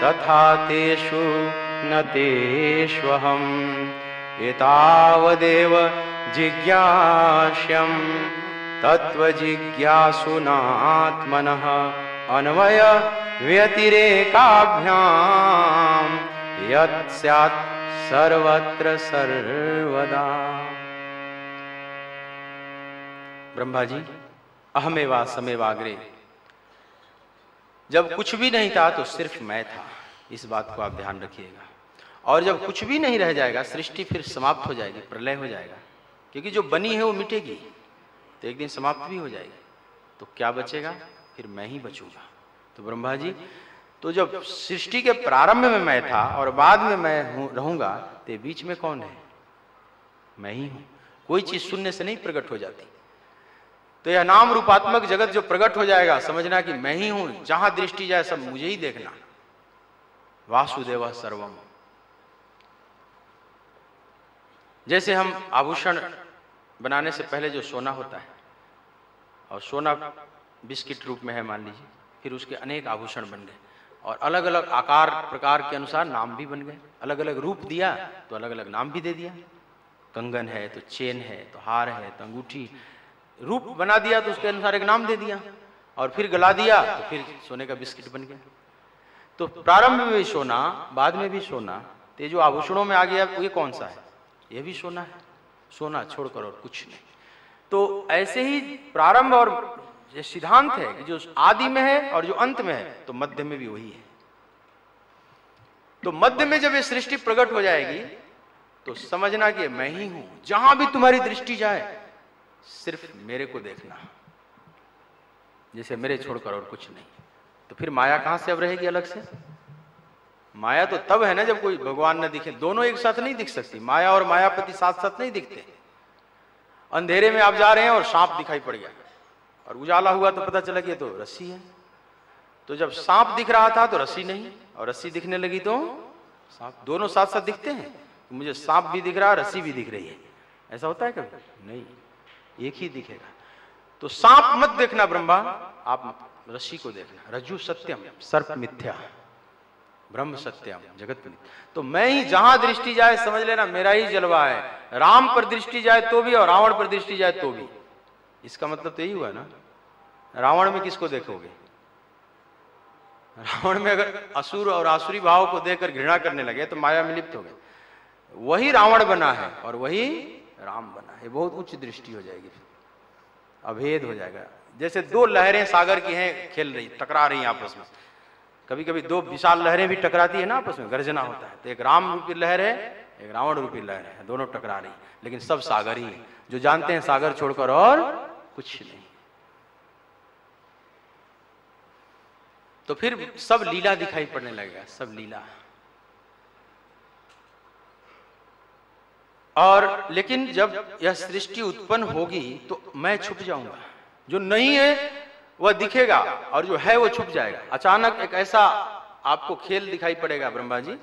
तथा तेषु न तेष्वहम् एतावदेव जिज्ञास्यं तत्त्वजिज्ञासुनात्मनः अन्वय व्यतिरेकाभ्यां यत् स्यात् सर्वत्र सर्वदा। ब्रह्मा जी अहमेवा समेवाग्रे, जब कुछ भी नहीं था तो सिर्फ मैं था, इस बात को आप ध्यान रखिएगा। और जब कुछ भी नहीं रह जाएगा, सृष्टि फिर समाप्त हो जाएगी, प्रलय हो जाएगा, क्योंकि जो बनी है वो मिटेगी, तो एक दिन समाप्त भी हो जाएगी, तो क्या बचेगा? फिर मैं ही बचूंगा। तो ब्रह्मा जी, तो जब सृष्टि के प्रारंभ में मैं था और बाद में मैं रहूंगा, तो बीच में कौन है? मैं ही हूं। कोई चीज शून्य से नहीं प्रकट हो जाती। तो यह नाम रूपात्मक जगत जो प्रकट हो जाएगा, समझना कि मैं ही हूं, जहां दृष्टि जाए सब मुझे ही देखना। वासुदेव सर्वम। जैसे हम आभूषण बनाने से पहले जो सोना होता है, और सोना बिस्किट रूप में है मान लीजिए, फिर उसके अनेक आभूषण बन गए और अलग अलग आकार प्रकार के अनुसार नाम भी बन गए। अलग अलग रूप दिया तो अलग अलग नाम भी दे दिया। कंगन है तो चेन है, तो हार है तो अंगूठी, रूप बना दिया तो उसके अनुसार एक नाम दे दिया, और फिर गला दिया तो फिर सोने का बिस्किट बन गया। तो प्रारंभ में भी सोना, बाद में भी सोना, तो जो आभूषणों में आ गया ये कौन सा है? ये भी सोना है, सोना छोड़कर और कुछ नहीं। तो ऐसे ही प्रारंभ और ये सिद्धांत है कि जो आदि में है और जो अंत में है, तो मध्य में भी वही है। तो मध्य में जब ये सृष्टि प्रकट हो जाएगी तो समझना कि मैं ही हूं, जहां भी तुम्हारी दृष्टि जाए सिर्फ मेरे को देखना, जैसे मेरे छोड़कर और कुछ नहीं। तो फिर माया कहां से अब रहेगी अलग से? माया तो तब है ना जब कोई भगवान न दिखे। दोनों एक साथ नहीं दिख सकती, माया और मायापति साथ साथ नहीं दिखते। अंधेरे में आप जा रहे हैं और सांप दिखाई पड़ गया, और उजाला हुआ तो पता चला कि ये तो रस्सी है। तो जब सांप दिख रहा था तो रस्सी नहीं, और रस्सी दिखने लगी तो सांप, दोनों साथ साथ दिखते हैं। तो मुझे सांप भी दिख रहा है, रस्सी भी दिख रही है, ऐसा होता है कभी? नहीं, एक ही दिखेगा। तो सांप मत देखना ब्रह्मा, आप रस्सी को देखना। रज्जु सत्यम सर्प मिथ्या ब्रह्म सत्यम जगत मिथ्या। तो मैं ही जहां दृष्टि जाए समझ लेना मेरा ही जलवा है। राम पर दृष्टि जाए तो भी और रावण पर दृष्टि जाए तो भी। इसका मतलब तो यही हुआ ना, रावण में किसको देखोगे? रावण में अगर असुर और आसुरी भाव को देखकर घृणा करने लगे तो माया में लिप्त हो गए। वही रावण बना है और वही राम बना है। बहुत उच्च दृष्टि हो जाएगी, फिर अभेद हो जाएगा। जैसे दो लहरें सागर की हैं, खेल रही, टकरा रही आपस में। कभी कभी दो विशाल लहरें भी टकराती है ना आपस में, गर्जना होता है। तो एक राम रूपी लहर है, एक रावण रूपी लहर है, दोनों टकरा रही, लेकिन सब सागर ही है। जो जानते हैं सागर छोड़कर और कुछ नहीं। तो फिर सब लीला दिखाई पड़ने लगेगा, सब लीला। और लेकिन जब यह सृष्टि उत्पन्न होगी तो मैं छुप जाऊंगा, जो नहीं है वह दिखेगा और जो है वो छुप जाएगा। अचानक एक ऐसा आपको खेल दिखाई पड़ेगा ब्रह्मा जी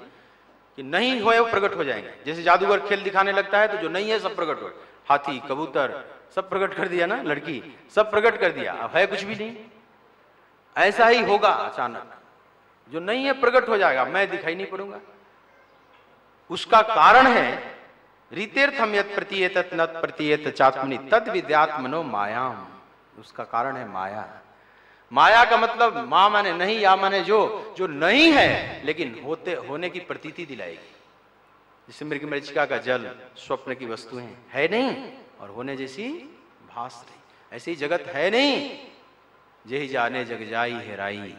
कि नहीं हो वो प्रकट हो जाएंगे। जैसे जादूगर खेल दिखाने लगता है तो जो नहीं है सब प्रकट हो, हाथी कबूतर सब प्रकट कर दिया ना, लड़की सब प्रकट कर दिया, अब है कुछ भी नहीं। ऐसा ही होगा, अचानक जो नहीं है प्रकट हो जाएगा, मैं दिखाई नहीं पड़ूंगा। उसका कारण है रीतेर्थम यत् प्रतीयत नत प्रतीयत चात्मनि तद विद्यात्मनो मायाम। उसका कारण है माया। माया का मतलब मां माने नहीं, या माने जो नहीं है लेकिन होने की प्रतीति दिलाएगी। जैसे मृगमरीचिका का जल स्वप्न की वस्तुएं है नहीं और होने जैसी भास रही, ऐसी जगत है नहीं। जेहि जाने जग जाई हेराई,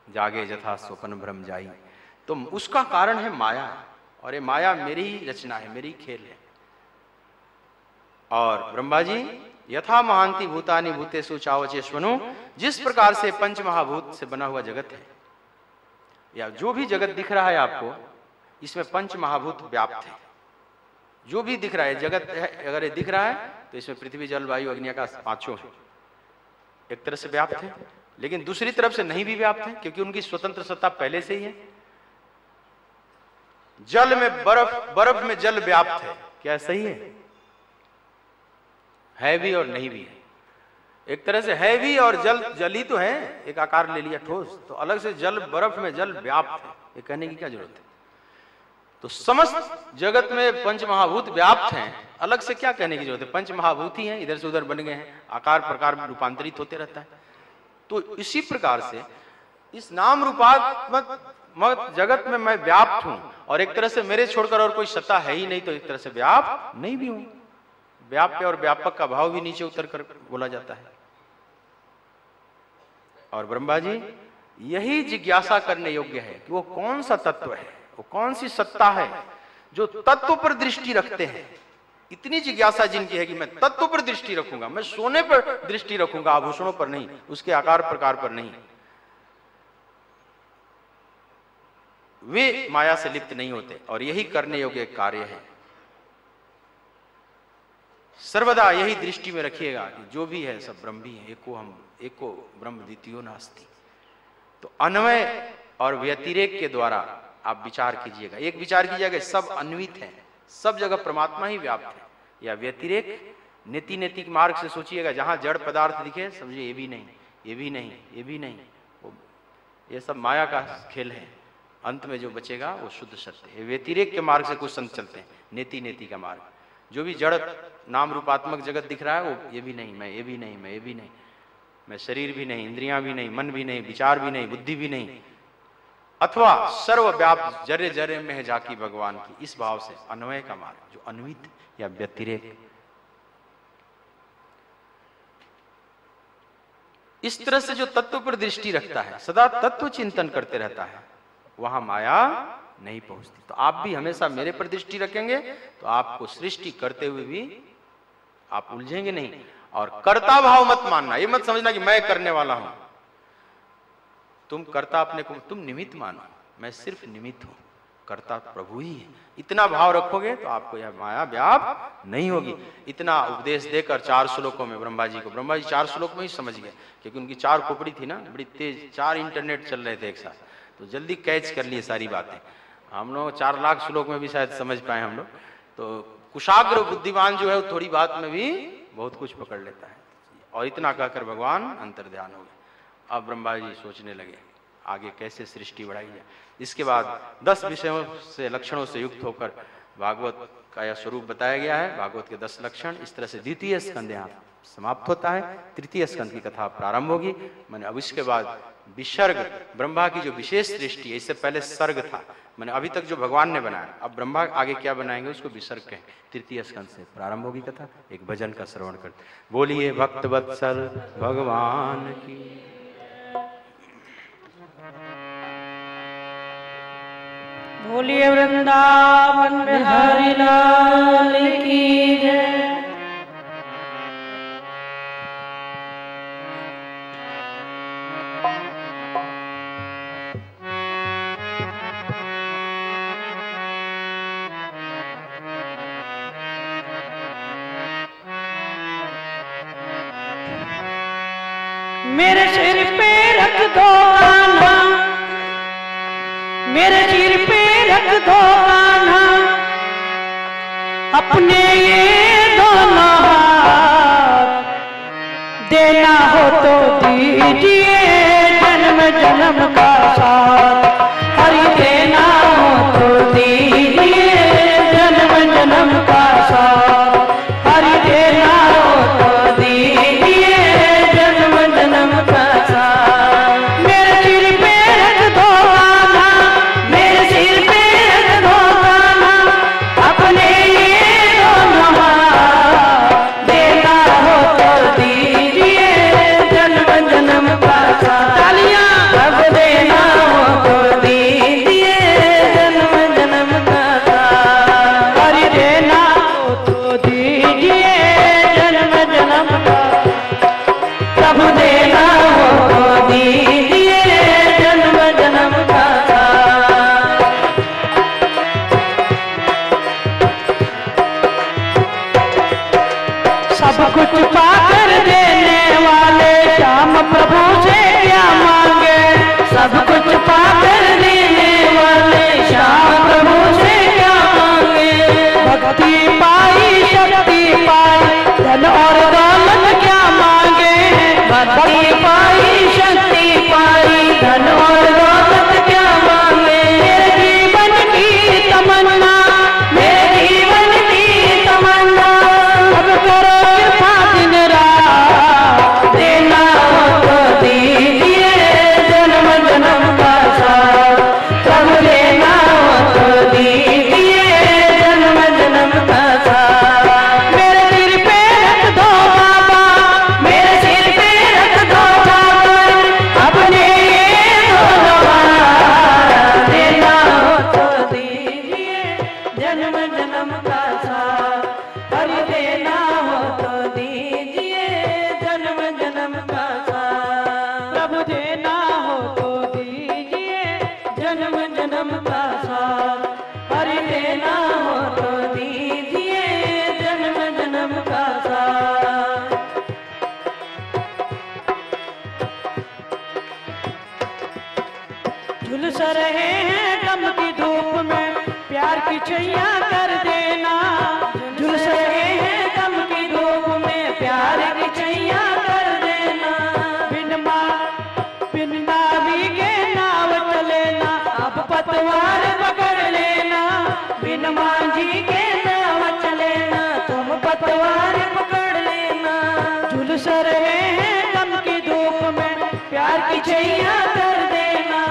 जागे जथा स्वप्न भ्रम जाई। तो उसका कारण है माया, और ये माया मेरी ही रचना है, मेरी खेल है। और ब्रह्मा जी यथा महांति भूतानि भूतेषु चावचेष्वनु, जिस प्रकार से पंच महाभूत से बना हुआ जगत है, या जो भी जगत दिख रहा है आपको, इसमें पंच महाभूत व्याप्त है। जो भी दिख रहा है जगत है, अगर ये दिख रहा है तो इसमें पृथ्वी जल वायु अग्नि आकाश पांचों है, एक तरह से व्याप्त है। लेकिन दूसरी तरफ से नहीं भी व्याप्त है, क्योंकि उनकी स्वतंत्र सत्ता पहले से ही है। जल में बर्फ, बर्फ में जल व्याप्त है, क्या सही है भी और नहीं भी है। एक तरह से है भी और जल ही तो है, एक आकार ले लिया ठोस, तो अलग से जल, बर्फ में जल व्याप्त है, ये कहने की क्या जरूरत है। तो समस्त जगत में पंच महाभूत व्याप्त हैं, अलग से क्या कहने की जरूरत है। पंच महाभूत ही हैं, इधर से उधर बन गए हैं, आकार प्रकार में रूपांतरित होते रहता है। तो इसी प्रकार से इस नाम रूपात्मक जगत में मैं व्याप्त हूं, और एक तरह से मेरे छोड़कर और कोई सत्ता है ही नहीं, तो एक तरह से व्याप्त नहीं भी हूं। व्याप्य और व्यापक का भाव भी नीचे उतर कर बोला जाता है। और ब्रह्मा जी यही जिज्ञासा करने योग्य है कि वो कौन सा तत्व है, वो कौन सी सत्ता है जो तत्व पर दृष्टि रखते हैं। इतनी जिज्ञासा जिनकी है कि मैं तत्व पर दृष्टि रखूंगा, मैं सोने पर दृष्टि रखूंगा, आभूषणों पर नहीं, उसके आकार प्रकार पर नहीं, वे माया से लिप्त नहीं होते। और यही करने योग्य कार्य है। सर्वदा यही दृष्टि में रखिएगा कि जो भी है सब ब्रह्म ही है, एको ब्रह्म द्वितीयो नास्ति। तो अन्वय और व्यतिरेक के द्वारा आप विचार कीजिएगा। एक विचार कीजिएगा सब अन्वित है, सब जगह परमात्मा ही व्याप्त है। या व्यतिरेक नीति नैतिक मार्ग से सोचिएगा, जहां जड़ पदार्थ दिखे समझिए ये भी नहीं, ये भी नहीं, ये भी नहीं, ये सब माया का खेल है। अंत में जो बचेगा वो शुद्ध सत्य है। व्यतिरेक के मार्ग से कुछ संत चलते हैं, नीति का मार्ग। जो भी जड़ नाम रूपात्मक जगत दिख रहा है वो ये भी नहीं, मैं ये भी नहीं, मैं ये भी नहीं, मैं शरीर भी नहीं, इंद्रियां भी नहीं, मन भी नहीं, विचार भी नहीं, बुद्धि भी नहीं, अथवा सर्वव्याप्त जरे जरे में है जाकी भगवान की, इस भाव से अन्वय का मार्ग जो अन्वित या व्यतिरेक। इस तरह से जो तत्व पर दृष्टि रखता है, सदा तत्व चिंतन करते रहता है, वहां माया नहीं पहुंचती। तो आप भी हमेशा मेरे पर दृष्टि रखेंगे तो आपको सृष्टि करते हुए भी आप उलझेंगे नहीं। और कर्ता भाव मत मानना, ये मत समझना कि मैं करने वाला हूं। तुम कर्ता अपने को, तुम निमित्त मानो, मैं सिर्फ निमित्त हूं, कर्ता प्रभु ही है। इतना भाव रखोगे तो आपको यह माया व्याप्त नहीं होगी। इतना उपदेश देकर 4 श्लोकों में ब्रह्मा जी 4 श्लोक में ही समझ गए, क्योंकि उनकी 4 खोपड़ी थी ना, बड़ी तेज, 4 इंटरनेट चल रहे थे एक साथ, तो जल्दी कैच कर लिए सारी बातें। हम लोग 4 लाख श्लोक में भी शायद समझ पाए हम लोग। तो कुशाग्र बुद्धिमान जो है वो थोड़ी बात में भी बहुत कुछ पकड़ लेता है। और इतना कहकर भगवान अंतर्ध्यान हो गए। अब ब्रह्मा जी सोचने लगे आगे कैसे सृष्टि बढ़ाई जाए। इसके बाद 10 विषयों से, लक्षणों से युक्त होकर भागवत का यह स्वरूप बताया गया है। भागवत के 10 लक्षण। इस तरह से द्वितीय स्कंद यहाँ समाप्त होता है। तृतीय स्कंद की कथा प्रारंभ होगी। मैंने अब इसके बाद विसर्ग, ब्रह्मा की जो विशेष सृष्टि है, इससे पहले सर्ग था, मैंने अभी तक जो भगवान ने बनाया, अब ब्रह्मा आगे क्या बनाएंगे उसको विसर्ग कहें। तृतीय स्कंद से प्रारंभ होगी कथा। एक भजन का श्रवण कर बोलिए भक्त वत्सल भगवान की। बोलिए वृंदावन बिहारी लाल की जय। मेरे सिर पे रख दो कान्हा, मेरे सिर पे रख दो कान्हा, अपने ये दोनों हाथ, देना हो तो दीजिए जन्म जन्म का साथ, हरि देना हो तो दीजिए जन्म जन्म का साथ, हरि देना हो तो दीजिए जन्म जन्म का साथ। मेरे सिर पे रख दो कान्हा, मेरे सिर पे रख दो कान्हा, अपने ये दोनों हाथ, देना हो तो दीजिए जन्म जन्म का साथ। तालियां! अब देना हो तो दीजिए जन्म जन्म का साथ, हरि देना हो तो दीजिए जन्म जन्म का, प्रभु देना हो तो दीजिए जन्म जन्म का साथ। सब कुछ पाकर देने वाले श्याम प्रभु से क्या मांगे, सब कुछ पाकर देने वाले श्याम प्रभु से क्या मांगे। भक्ति पाई शक्ति पाई धन और दौलत क्या मांगे, भक्ति पाई शक्ति पाई धन और दौलत क्या मांगे। मेरे जीवन की तमन्ना, मेरे जीवन की तमन्ना, अब करो कृपा दिन रात, देना हो तो दीजिए जन्म जन्म का साथ, प्रभु देना हो तो दीजिए जन्म जन्म का साथ। मेरे सिर पे रख दो बाबा, मेरे सिर पे रख दो बाबा, अपने ये दोनों हाथ, देना हो तो दीजिए जन्म जन्म का साथ, हरि देना हो तो दीजिए जन्म जन्म का साथ, प्रभु देना हो तो दीजिए जन्म जन्म का साथ, हरि देना हो तो दीजिए जन्म जन्म का साथ। झुलस रहे हैं गम की धूप में, प्यार की छैया कर देना, झुलस रहे हैं गम की धूप में, प्यार की छैया कर देना। बिन नावी के नाव चलेना, अब पतवार पकड़ लेना, बिन मांझी के नाव चलेना, तुम पतवार पकड़ लेना। झुलस रहे हैं गम की धूप में, प्यार की छैया कर देना,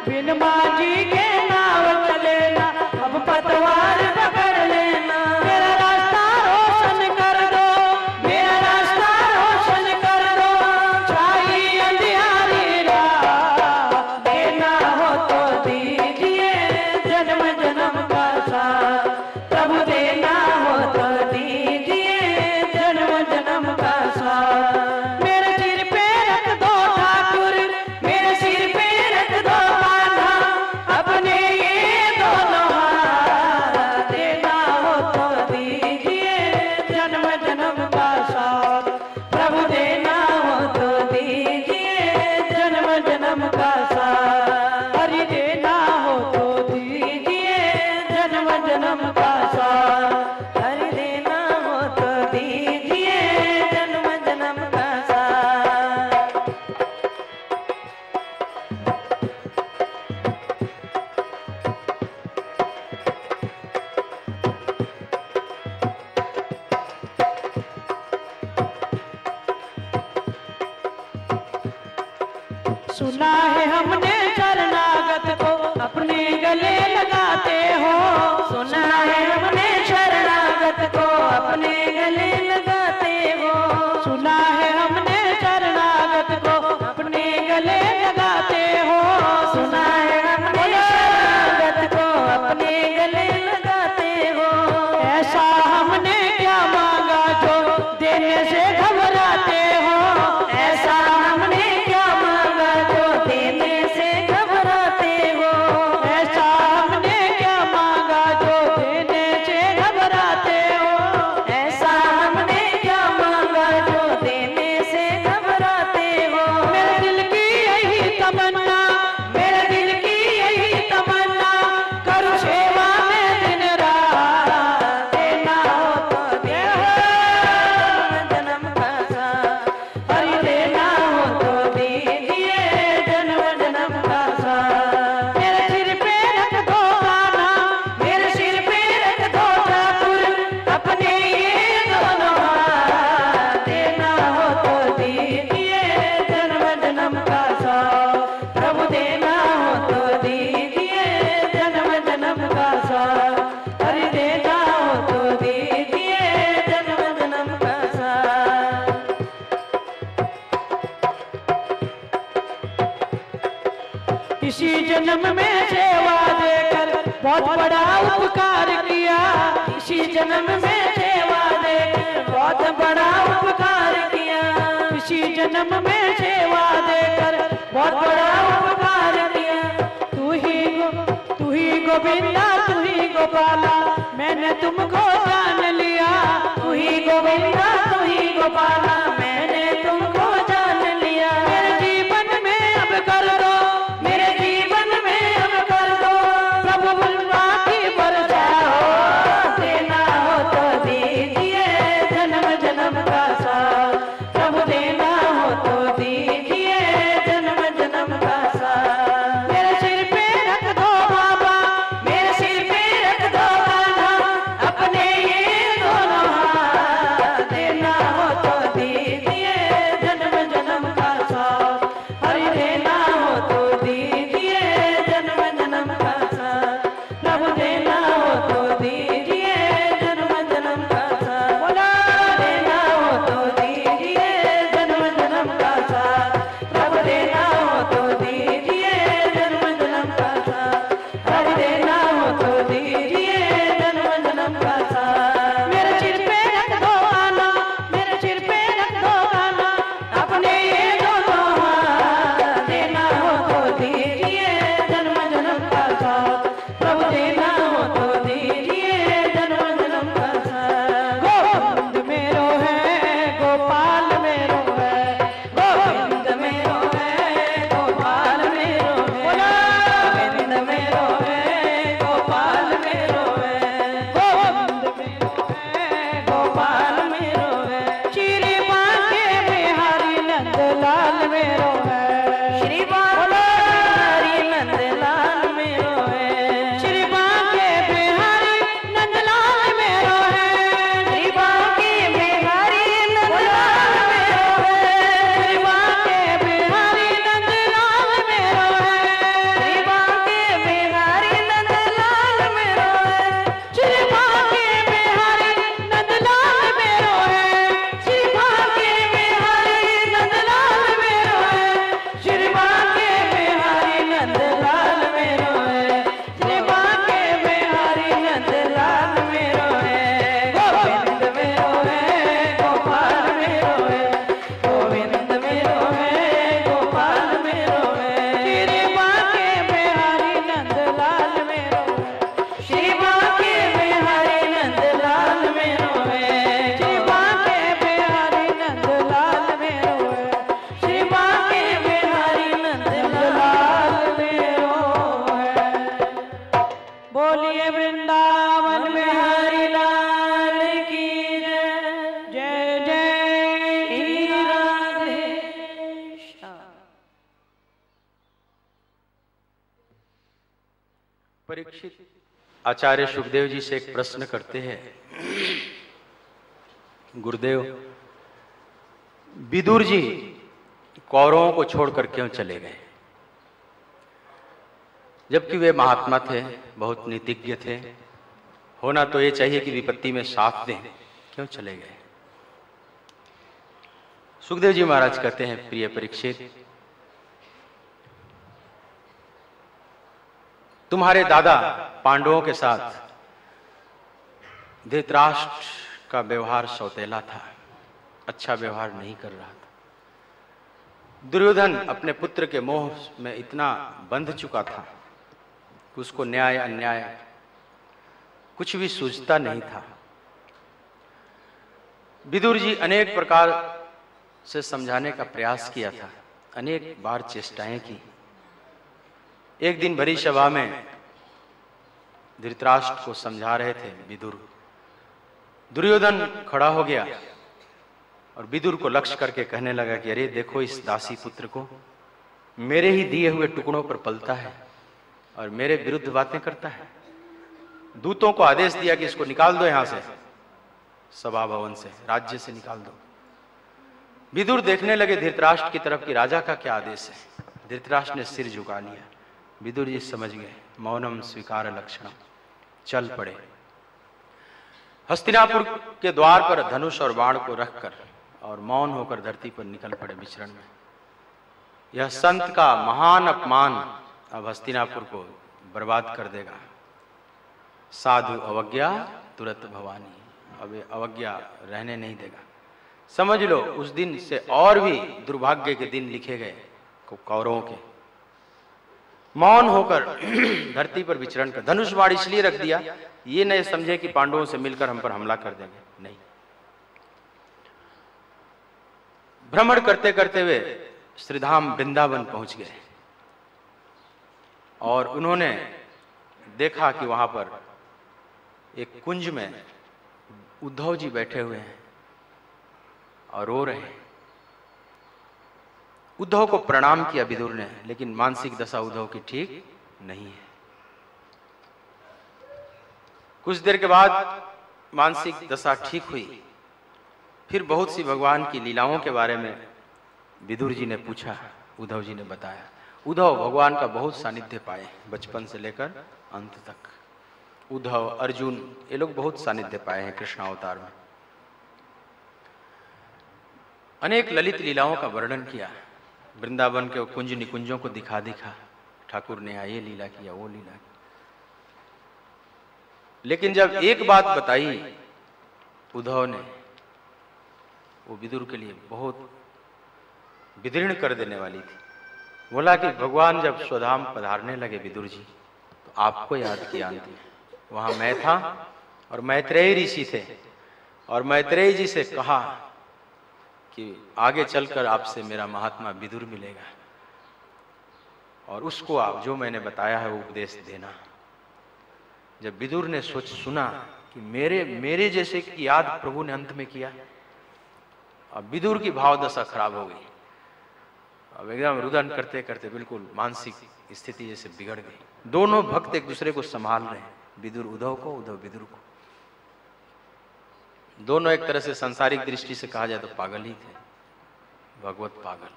बिन मांझी के नाव चलेना, अब पतवार पकड़ लेना। मेरा रास्ता रोशन कर दो, मेरा रास्ता रोशन कर दो, छाई अंधियारी रात, देना हो तो दीजिए जन्म जन्म का साथ, प्रभु देना हो तो दीजिए जन्म जन्म का साथ। मेरे सिर पे रख दो ठाकुर, मेरे सिर पे रख दो कान्हा, अपने ये दोनों हाथ, देना हो तो दीजिए जन्म जन्म का साथ, प्रभु देना हो तो दीजिए जन्म जन्म का साथ, हरि देना हो तो दीजिए जन्म जन्म का साथ, हरि देना हो तो दीजिए जन्म जन्म का साथ। सुना है हमने शरणागत को अपने गले लगाते हो, सुना है हमने शरणागत को अपने गले लगाते हो, सुना है हमने शरणागत को अपने गले लगाते हो, सुना है हमने शरणागत को अपने गले लगाते हो। ऐसा हमने क्या मांगा जो देने से घबराते हो, ऐसा हमने क्या मांगा जो देने से इसी जन्म में सेवा देकर बहुत बड़ा उपकार किया। इसी जन्म में सेवा देकर बहुत बड़ा उपकार किया। इसी जन्म में सेवा देकर बहुत बड़ा उपकार किया। तू ही गोविंदा, तू ही गोपाला, मैंने तुमको जान लिया। तू ही गोविंदा, तू ही गोपाला, मैंने तुमको जान लिया। मेरे जीवन में अब कर दो, मेरे जीवन में अब कर दो प्रभु बुलवा की वर्षा हो। देना हो तो दीजिए जन्म जन्म का साथ, प्रभु देना हो तो दीजिए जन्म जन्म का साथ। मेरे सिर पे रख दो बाबा, मेरे सिर पे रख दो कान्हा, अपने ये दोनों हाथ। देना हो तो दीजिए जन्म जन्म का साथ, हरि देना हो तो दीजिए जन्म जन्म का साथ, प्रभु देना हो तो दीजिए जन्म जन्म का साथ। बोला देना हो तो दीजिए जन्म जन्म का साथ, प्रभु देना हो तो दीजिए जन्म जन्म का साथ, हरि देना हो तो दीजिए जन्म जन्म का साथ। मेरे सिर पे रख दो आना, मेरे सिर पे रख दो आना, अपने ये दोनों हाथ। देना हो तो दीजिए जन्म जन्म का साथ, प्रभु देना हो तो दीजिए जन्म जन्म का साथ। गोविंद मेरो है, गोपाल मेरो है, गोविंद मेरो है, गोपाल मेरो है। गोविंद मेरो है, गोपाल मेरो है, गोविंद मेरो है, गोपाल मेरो है। श्री बांके बिहारी नंदलाल मेरो है, श्री बांके नंदलाल मेरो है। श्री बांके बिहारी नंदलाल मेरो है, श्री बांके बिहारी नंदलाल मेरो है। श्री बांके बिहारी नंदलाल मेरो है, श्री बांके बिहारी नंदलाल मेरो है। श्री बांके बिहारी नंदलाल मेरो है, श्री बांके बिहारी नंदलाल मेरो है। श्री बांके बिहारी नंदलाल मेरो है, श्री बांके बिहारी नंदलाल मेरो है। गोविंद मेरो है, गोपाल मेरो है, गोविंद मेरो है, गोपाल मेरो है। श्री बांके बिहारी नंदलाल मेरो है, श्री बांके बिहारी नंदलाल मेरो है। श्री बांके बिहारी नंदलाल मेरो है, श्री बांके बिहारी नंदलाल मेरो है। बोलिए वृंदावन बिहारी लाल की जय। जय जय श्री राधे श्याम। परीक्षित आचार्य सुखदेव जी से एक प्रश्न करते हैं, गुरुदेव विदुर जी कौरवों को छोड़कर क्यों चले गए, जबकि वे महात्मा थे, बहुत नीतिज्ञ थे, होना तो ये चाहिए कि विपत्ति में साथ दें, क्यों चले गए। सुखदेव जी महाराज कहते हैं, प्रिय परीक्षित, तुम्हारे दादा पांडवों के साथ धृतराष्ट्र का व्यवहार सौतेला था, अच्छा व्यवहार नहीं कर रहा था। दुर्योधन अपने पुत्र के मोह में इतना बंध चुका था कि उसको न्याय अन्याय कुछ भी सूझता नहीं था। विदुर जी अनेक प्रकार से समझाने का प्रयास किया था, अनेक बार चेष्टाएं की। एक दिन भरी सभा में धृतराष्ट्र को समझा रहे थे विदुर, दुर्योधन खड़ा हो गया और विदुर को लक्ष्य करके कहने लगा कि अरे देखो इस दासी पुत्र को, मेरे ही दिए हुए टुकड़ों पर पलता है और मेरे विरुद्ध बातें करता है। दूतों को आदेश दिया कि इसको निकाल दो यहां से, सभा भवन से, राज्य से निकाल दो। विदुर देखने लगे धृतराष्ट्र की तरफ कि राजा का क्या आदेश है। धृतराष्ट्र ने सिर झुका लिया। विदुर जी समझ गए, मौनम स्वीकार लक्षणम, चल पड़े। हस्तिनापुर के द्वार पर धनुष और बाण को रखकर और मौन होकर धरती पर निकल पड़े विचरण में। यह संत का महान अपमान अब हस्तिनापुर को बर्बाद कर देगा। साधु अवज्ञा तुरंत भवानी, अब ये अवज्ञा रहने नहीं देगा। समझ लो उस दिन से और भी दुर्भाग्य के दिन लिखे गए कौरवों के। मौन होकर धरती पर विचरण कर, धनुष बाण इसलिए रख दिया ये नहीं समझे कि पांडवों से मिलकर हम पर हमला कर देंगे, नहीं। भ्रमण करते करते वे श्रीधाम वृंदावन पहुंच गए और उन्होंने देखा कि वहां पर एक कुंज में उद्धव जी बैठे हुए हैं और रो रहे हैं। उद्धव को प्रणाम किया विदुर ने, लेकिन मानसिक दशा उद्धव की ठीक नहीं है। कुछ देर के बाद मानसिक दशा ठीक हुई। फिर बहुत सी भगवान की लीलाओं के बारे में विदुर जी ने पूछा, उद्धव जी ने बताया। उद्धव भगवान का बहुत सानिध्य पाए बचपन से लेकर अंत तक। उद्धव, अर्जुन, ये लोग बहुत सानिध्य पाए हैं कृष्ण अवतार में। अनेक ललित लीलाओं का वर्णन किया। वृंदावन के कुंज निकुंजों को दिखा ठाकुर ने ये लीला किया, वो लीला किया। लेकिन जब एक बात बताई उद्धव ने, वो विदुर के लिए बहुत विदीर्ण कर देने वाली थी। बोला कि भगवान जब स्वधाम पधारने लगे विदुर जी, तो आपको याद किया अंत में। वहां मैं था और मैत्रेय ऋषि थे, और मैत्रेय जी से कहा कि आगे चलकर आपसे मेरा महात्मा विदुर मिलेगा और उसको आप जो मैंने बताया है वो उपदेश देना। जब विदुर ने सुना कि मेरे जैसे की याद प्रभु ने अंत में किया, अब विदुर की भावदशा खराब हो गई। अब एकदम रुदन करते करते बिल्कुल मानसिक स्थिति जैसे बिगड़ गई। दोनों भक्त एक दूसरे को संभाल रहे हैं, विदुर उद्धव को, उद्धव विदुर को। दोनों एक तरह से सांसारिक दृष्टि से कहा जाए तो पागल ही थे, भगवत पागल।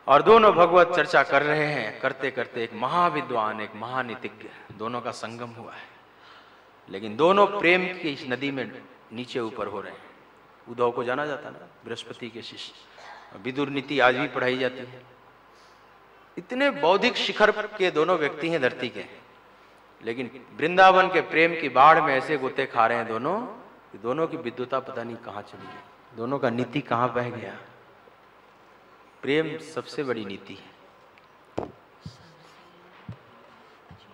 और दोनों भगवत चर्चा कर रहे हैं। करते करते एक महाविद्वान, एक महानीतिज्ञ, दोनों का संगम हुआ है। लेकिन दोनों प्रेम की इस नदी में नीचे ऊपर हो रहे हैं। उद्धव को जाना जाता ना, बृहस्पति के शिष्य। विदुर नीति आज भी पढ़ाई जाती है। इतने बौद्धिक शिखर के दोनों व्यक्ति हैं धरती के, लेकिन वृंदावन के प्रेम की बाढ़ में ऐसे गोते खा रहे हैं दोनों की विद्वता पता नहीं कहां चली गई, दोनों का नीति कहां बह गया। प्रेम सबसे बड़ी नीति है।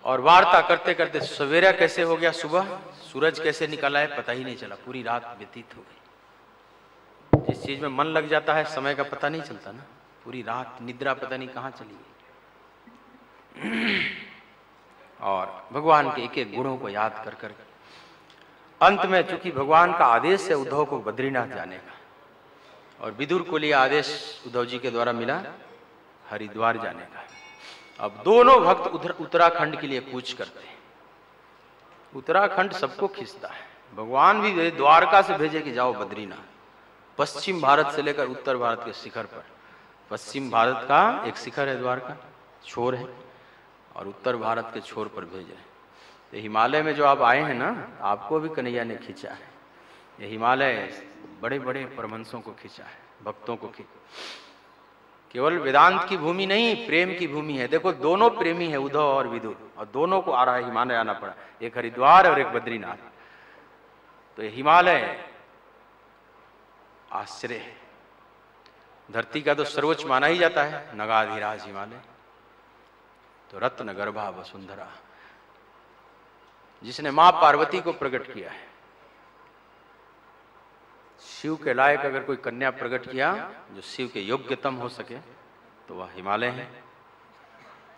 और वार्ता करते करते सवेरा कैसे हो गया, सुबह सूरज कैसे निकला है पता ही नहीं चला। पूरी रात व्यतीत हो गई। जिस चीज में मन लग जाता है समय का पता नहीं चलता ना। पूरी रात निद्रा पता नहीं कहां चली गई। और भगवान के एक एक गुणों को याद कर कर अंत में चूंकि भगवान का आदेश है उद्धव को बद्रीनाथ जाने का, और विदुर को लिए आदेश उद्धव जी के द्वारा मिला हरिद्वार जाने का। अब दोनों भक्त उत्तराखंड के लिए कूच करते हैं। उत्तराखंड सबको खींचता है। भगवान भी द्वारका से भेजे कि जाओ बद्रीनाथ। पश्चिम भारत से लेकर उत्तर भारत के शिखर पर, पश्चिम भारत का एक शिखर है द्वारका, छोर है, और उत्तर भारत के छोर पर भेजे। तो हिमालय में जो आप आए हैं ना, आपको भी कन्हैया ने खींचा है। ये हिमालय बड़े बड़े परमहंसों को खींचा है, भक्तों को खींचा। केवल वेदांत की भूमि नहीं, प्रेम की भूमि है। देखो दोनों प्रेमी है, उद्धव और विदुर, और दोनों को आ रहा है हिमालय आना पड़ा, एक हरिद्वार और एक बद्रीनाथ। तो ये हिमालय आश्चर्य है। धरती का तो सर्वोच्च माना ही जाता है नगाधिराज हिमालय। तो रत्न गर्भा वसुंधरा, जिसने मां पार्वती को प्रकट किया है। शिव के लायक अगर कोई कन्या प्रकट किया जो शिव के योग्यतम हो सके तो वह हिमालय है।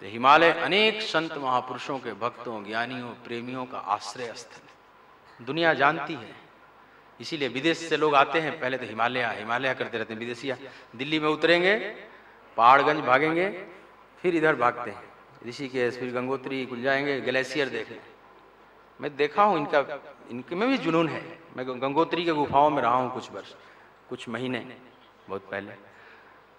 तो हिमालय अनेक संत महापुरुषों के, भक्तों, ज्ञानियों, प्रेमियों का आश्रय स्थल दुनिया जानती है। इसीलिए विदेश से लोग आते हैं, पहले तो हिमालय करते रहते हैं विदेशिया। दिल्ली में उतरेंगे, पहाड़गंज भागेंगे, फिर इधर भागते हैं ऋषिकेश, फिर गंगोत्री, कुल जाएंगे ग्लेशियर देखने। मैं देखा हूँ इनके में भी जुनून है। मैं गंगोत्री के गुफाओं में रहा हूँ कुछ वर्ष, कुछ महीने बहुत पहले।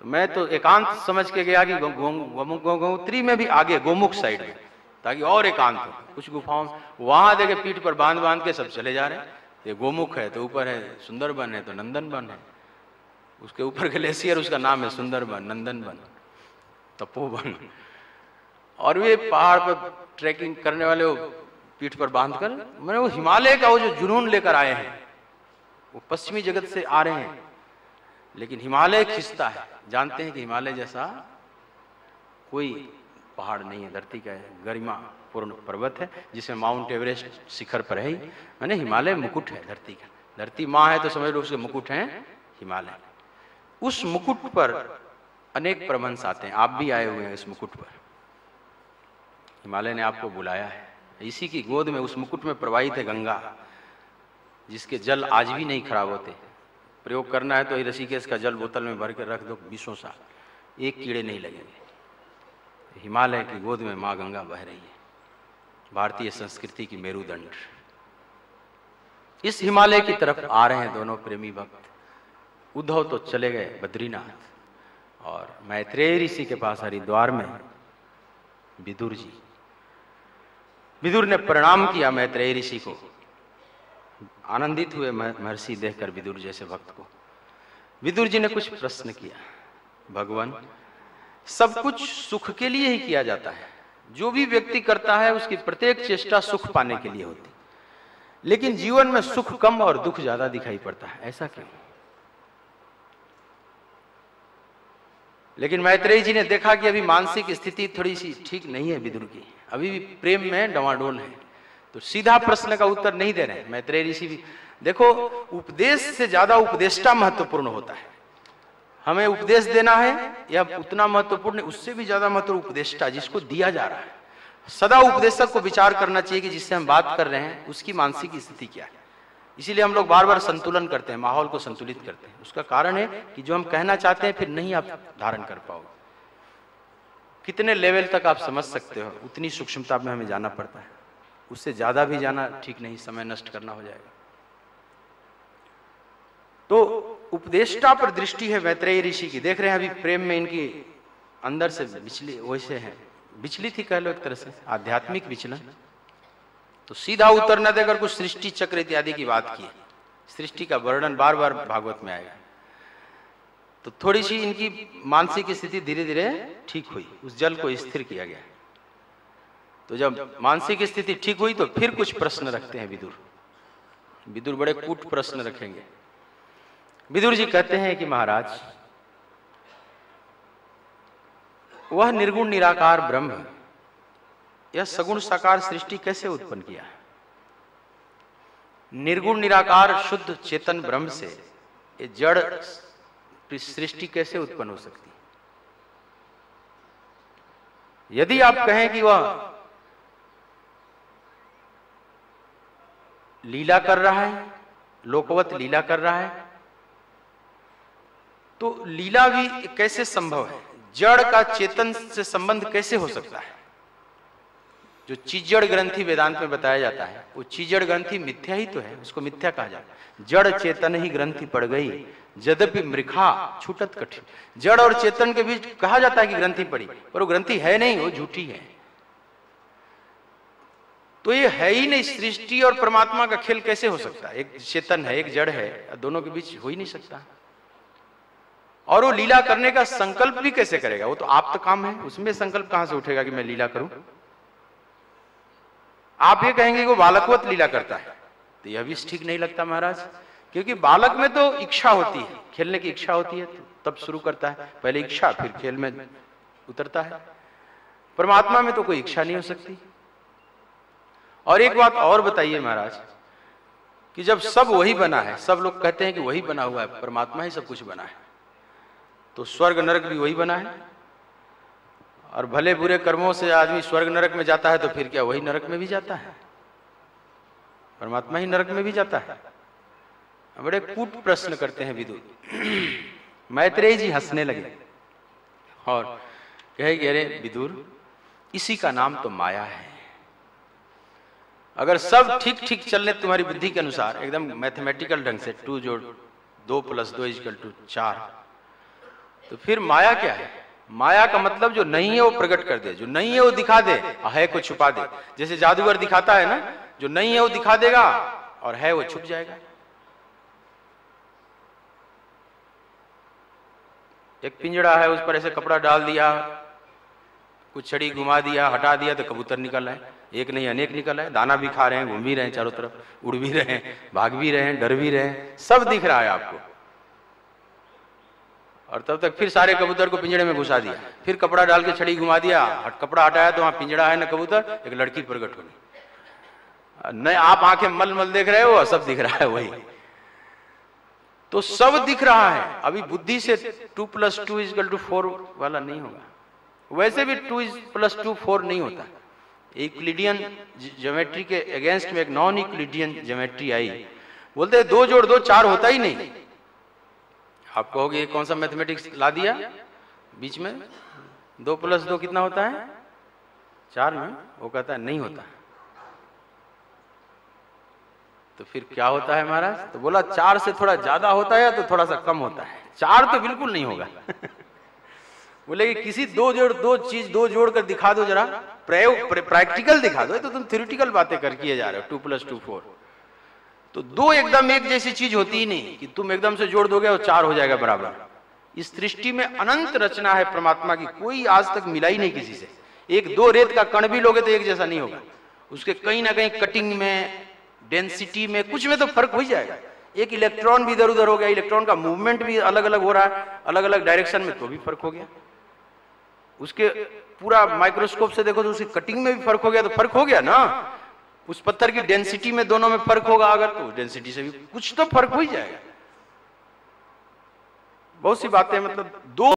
तो मैं तो एकांत समझ के गया कि गंगोत्री में भी आगे गोमुख साइड में, ताकि और एकांत हो। कुछ गुफाओं वहां देखे पीठ पर बांध के सब चले जा रहे हैं। ये गोमुख है तो ऊपर है सुंदरबन है, तो नंदनबन है, उसके ऊपर ग्लेशियर, उसका नाम है सुंदरबन, नंदनबन, तपोवन। और वे पहाड़ पर ट्रैकिंग करने वाले वो पीठ पर बांधकर, मैंने वो हिमालय का वो जो जुनून लेकर आए हैं, वो पश्चिमी जगत से आ रहे हैं, लेकिन हिमालय खिंचता है। जानते हैं कि हिमालय जैसा कोई पहाड़ नहीं है, धरती का गरिमा पूर्ण पर्वत है, जिसमें माउंट एवरेस्ट शिखर पर है। मैंने हिमालय मुकुट है धरती का, धरती माँ है तो समझ लो उसके मुकुट हैं हिमालय। उस मुकुट पर अनेक प्रबंध आते हैं, आप भी आए हुए हैं इस मुकुट पर। हिमालय ने आपको बुलाया है, इसी की गोद में उस मुकुट में प्रवाहित है गंगा, जिसके जल आज भी नहीं खराब होते। प्रयोग करना है तो ऋषिकेश का जल बोतल में भर के रख दो 20 साल, एक कीड़े नहीं लगेंगे। हिमालय की गोद में माँ गंगा बह रही है, भारतीय संस्कृति की मेरुदंड। इस हिमालय की तरफ आ रहे हैं दोनों प्रेमी भक्त। उद्धव तो चले गए बद्रीनाथ, और मैत्रेय ऋषि के पास हरिद्वार में विदुर जी। विदुर ने प्रणाम किया मैत्रेय ऋषि को, आनंदित हुए महर्षि देखकर विदुर जैसे भक्त को। विदुर जी ने कुछ प्रश्न किया, भगवान सब कुछ सुख के लिए ही किया जाता है, जो भी व्यक्ति करता है उसकी प्रत्येक चेष्टा सुख पाने के लिए होती, लेकिन जीवन में सुख कम और दुख ज्यादा दिखाई पड़ता है, ऐसा क्यों? लेकिन मैत्रेय जी ने देखा कि अभी मानसिक स्थिति थोड़ी सी ठीक नहीं है विदुर की, अभी भी प्रेम में डवाडोल है, तो सीधा प्रश्न का उत्तर नहीं दे रहे हैं मैत्रेय ऋषि भी। देखो, उपदेश से ज्यादा उपदेष्टा महत्वपूर्ण होता है। हमें उपदेश देना है या उतना महत्वपूर्ण, उससे भी ज्यादा महत्व उपदेष्टा, जिसको दिया जा रहा है। सदा उपदेशक को विचार करना चाहिए कि जिससे हम बात कर रहे हैं उसकी मानसिक स्थिति क्या है। इसीलिए हम लोग बार बार संतुलन करते हैं, माहौल को संतुलित करते हैं। उसका कारण है कि जो हम कहना चाहते हैं फिर नहीं आप धारण कर पाओगे। कितने लेवल तक आप समझ सकते हो, उतनी सूक्ष्मता में हमें जाना पड़ता है, उससे ज्यादा भी जाना ठीक नहीं, समय नष्ट करना हो जाएगा। तो उपदेष्टा पर दृष्टि है मैत्रेय ऋषि की। देख रहे हैं अभी प्रेम में इनकी अंदर से वैसे है, विचलित ही कह लो एक तरह से, आध्यात्मिक विचलन। तो सीधा उत्तर न देकर कुछ सृष्टि चक्र इत्यादि की बात की। सृष्टि का वर्णन बार बार भागवत में आएगा। तो थोड़ी सी इनकी मानसिक स्थिति धीरे धीरे ठीक हुई, उस जल को स्थिर किया गया। तो जब मानसिक स्थिति ठीक हुई तो फिर कुछ प्रश्न रखते हैं विदुर। विदुर बड़े कूट प्रश्न रखेंगे। विदुर जी कहते हैं कि महाराज, वह निर्गुण निराकार ब्रह्म यह सगुण साकार सृष्टि कैसे उत्पन्न किया? निर्गुण निराकार शुद्ध चेतन ब्रह्म से ये जड़ सृष्टि कैसे उत्पन्न हो सकती? यदि आप कहें कि वह लीला कर रहा है, लोकवत लीला कर रहा है, तो लीला भी कैसे संभव है? जड़ का चेतन से संबंध कैसे हो सकता है? जो चीजड़ ग्रंथि वेदांत में बताया जाता है, वो चीजड़ ग्रंथि मिथ्या ही तो है, उसको मिथ्या कहा जाता है। जड़ चेतन ही ग्रंथि पड़ गई, यद्यपि मृखा छूटत कठिन। जड़ और चेतन के बीच कहा जाता है कि ग्रंथि पड़ी, पर वो ग्रंथि है नहीं, वो झूठी है। तो ये है ही नहीं। सृष्टि और परमात्मा का खेल कैसे हो सकता है? एक चेतन है, एक जड़ है, दोनों के बीच हो ही नहीं सकता। और वो लीला करने का संकल्प भी कैसे करेगा? वो तो आप्त काम है, उसमें संकल्प कहां से उठेगा कि मैं लीला करूं? आप ये कहेंगे वो बालकवत लीला करता है, तो यह भी ठीक नहीं लगता महाराज, क्योंकि बालक में तो इच्छा होती है, खेलने की इच्छा होती है, तो तब शुरू करता है, पहले इच्छा फिर खेल में उतरता है। परमात्मा में तो कोई इच्छा नहीं हो सकती। और एक बात और बताइए महाराज, कि जब सब वही बना है, सब लोग कहते हैं कि वही बना हुआ है, परमात्मा ही सब कुछ बना है, तो स्वर्ग नरक भी वही बना है। और भले बुरे कर्मों से आदमी स्वर्ग नरक में जाता है, तो फिर क्या वही नरक में भी जाता है? परमात्मा ही नरक में भी जाता है? बड़े कूट प्रश्न करते हैं विदुर। मैत्रेय जी हंसने लगे और कहे कि अरे विदुर, इसी का नाम तो माया है। अगर सब ठीक ठीक चलने तुम्हारी बुद्धि के अनुसार, एकदम मैथमेटिकल ढंग से, 2 जोड़ 2 + 2 = 4, तो फिर माया क्या है? माया का मतलब जो नहीं है वो प्रकट कर दे, जो नहीं है वो दिखा दे, है को छुपा दे। जैसे जादूगर दिखाता है ना, जो नहीं है वो दिखा देगा और है वो छुप जाएगा। एक पिंजड़ा है, उस पर ऐसे कपड़ा डाल दिया, कुछ छड़ी घुमा दिया, हटा दिया तो कबूतर निकल आए, एक नहीं अनेक निकल आए, दाना भी खा रहे हैं, घूम भी रहे हैं चारों तरफ, उड़ भी रहे हैं, भाग भी रहे हैं, डर भी रहे हैं, सब दिख रहा है आपको। और तब तक फिर सारे कबूतर को पिंजड़े में घुसा दिया, फिर कपड़ा डाल के छड़ी घुमा दिया, कपड़ा हटाया तो वहां पिंजड़ा है न कबूतर, एक लड़की प्रकट होगी, न आप आंखें मल मल देख रहे हो, सब दिख रहा है वही। तो सब दिख रहा है। अभी बुद्धि से 2 + 2 = 4 वाला नहीं होगा, वैसे भी 2 + 2 4 नहीं होता। यूक्लिडियन ज्योमेट्री के अगेंस्ट में एक नॉन यूक्लिडियन ज्योमेट्री आई, बोलते हैं 2 + 2 4 होता ही नहीं। आप कहोगे ये कौन सा मैथमेटिक्स ला दिया बीच में, 2 + 2 कितना होता है 4 में, वो कहता है नहीं होता। तो फिर क्या होता है महाराज, तो बोला 4 से थोड़ा ज्यादा होता है तो थोड़ा सा कम होता है, 4 तो बिल्कुल नहीं होगा। बोले कि किसी 2 जोड़ कर दिखा दो जरा, प्रयोग प्रैक्टिकल दिखा दो, तो तुम थ्योरेटिकल बातें कर किए जा रहे हो। 2 + 2 4, तो 2 एकदम एक जैसी चीज होती ही नहीं कि तुम एकदम से जोड़ दोगे और 4 हो जाएगा बराबर। इस सृष्टि में अनंत रचना है परमात्मा की, कोई आज तक मिला ही नहीं किसी से। 1-2 रेत का कण भी लोगे तो एक जैसा नहीं होगा, उसके कहीं ना कहीं कटिंग में, डेंसिटी में, कुछ में तो फर्क हो ही जाएगा। एक इलेक्ट्रॉन भी इधर उधर हो गया, इलेक्ट्रॉन का मूवमेंट भी अलग अलग हो रहा है, अलग अलग डायरेक्शन में, तो भी फर्क हो गया। उसके पूरा माइक्रोस्कोप से देखो तो उसकी कटिंग में भी फर्क हो गया, तो फर्क हो गया ना। उस पत्थर की डेंसिटी में दोनों में फर्क होगा अगर, तो डेंसिटी से भी कुछ तो फर्क हो ही जाएगा। बहुत सी बातें, मतलब 2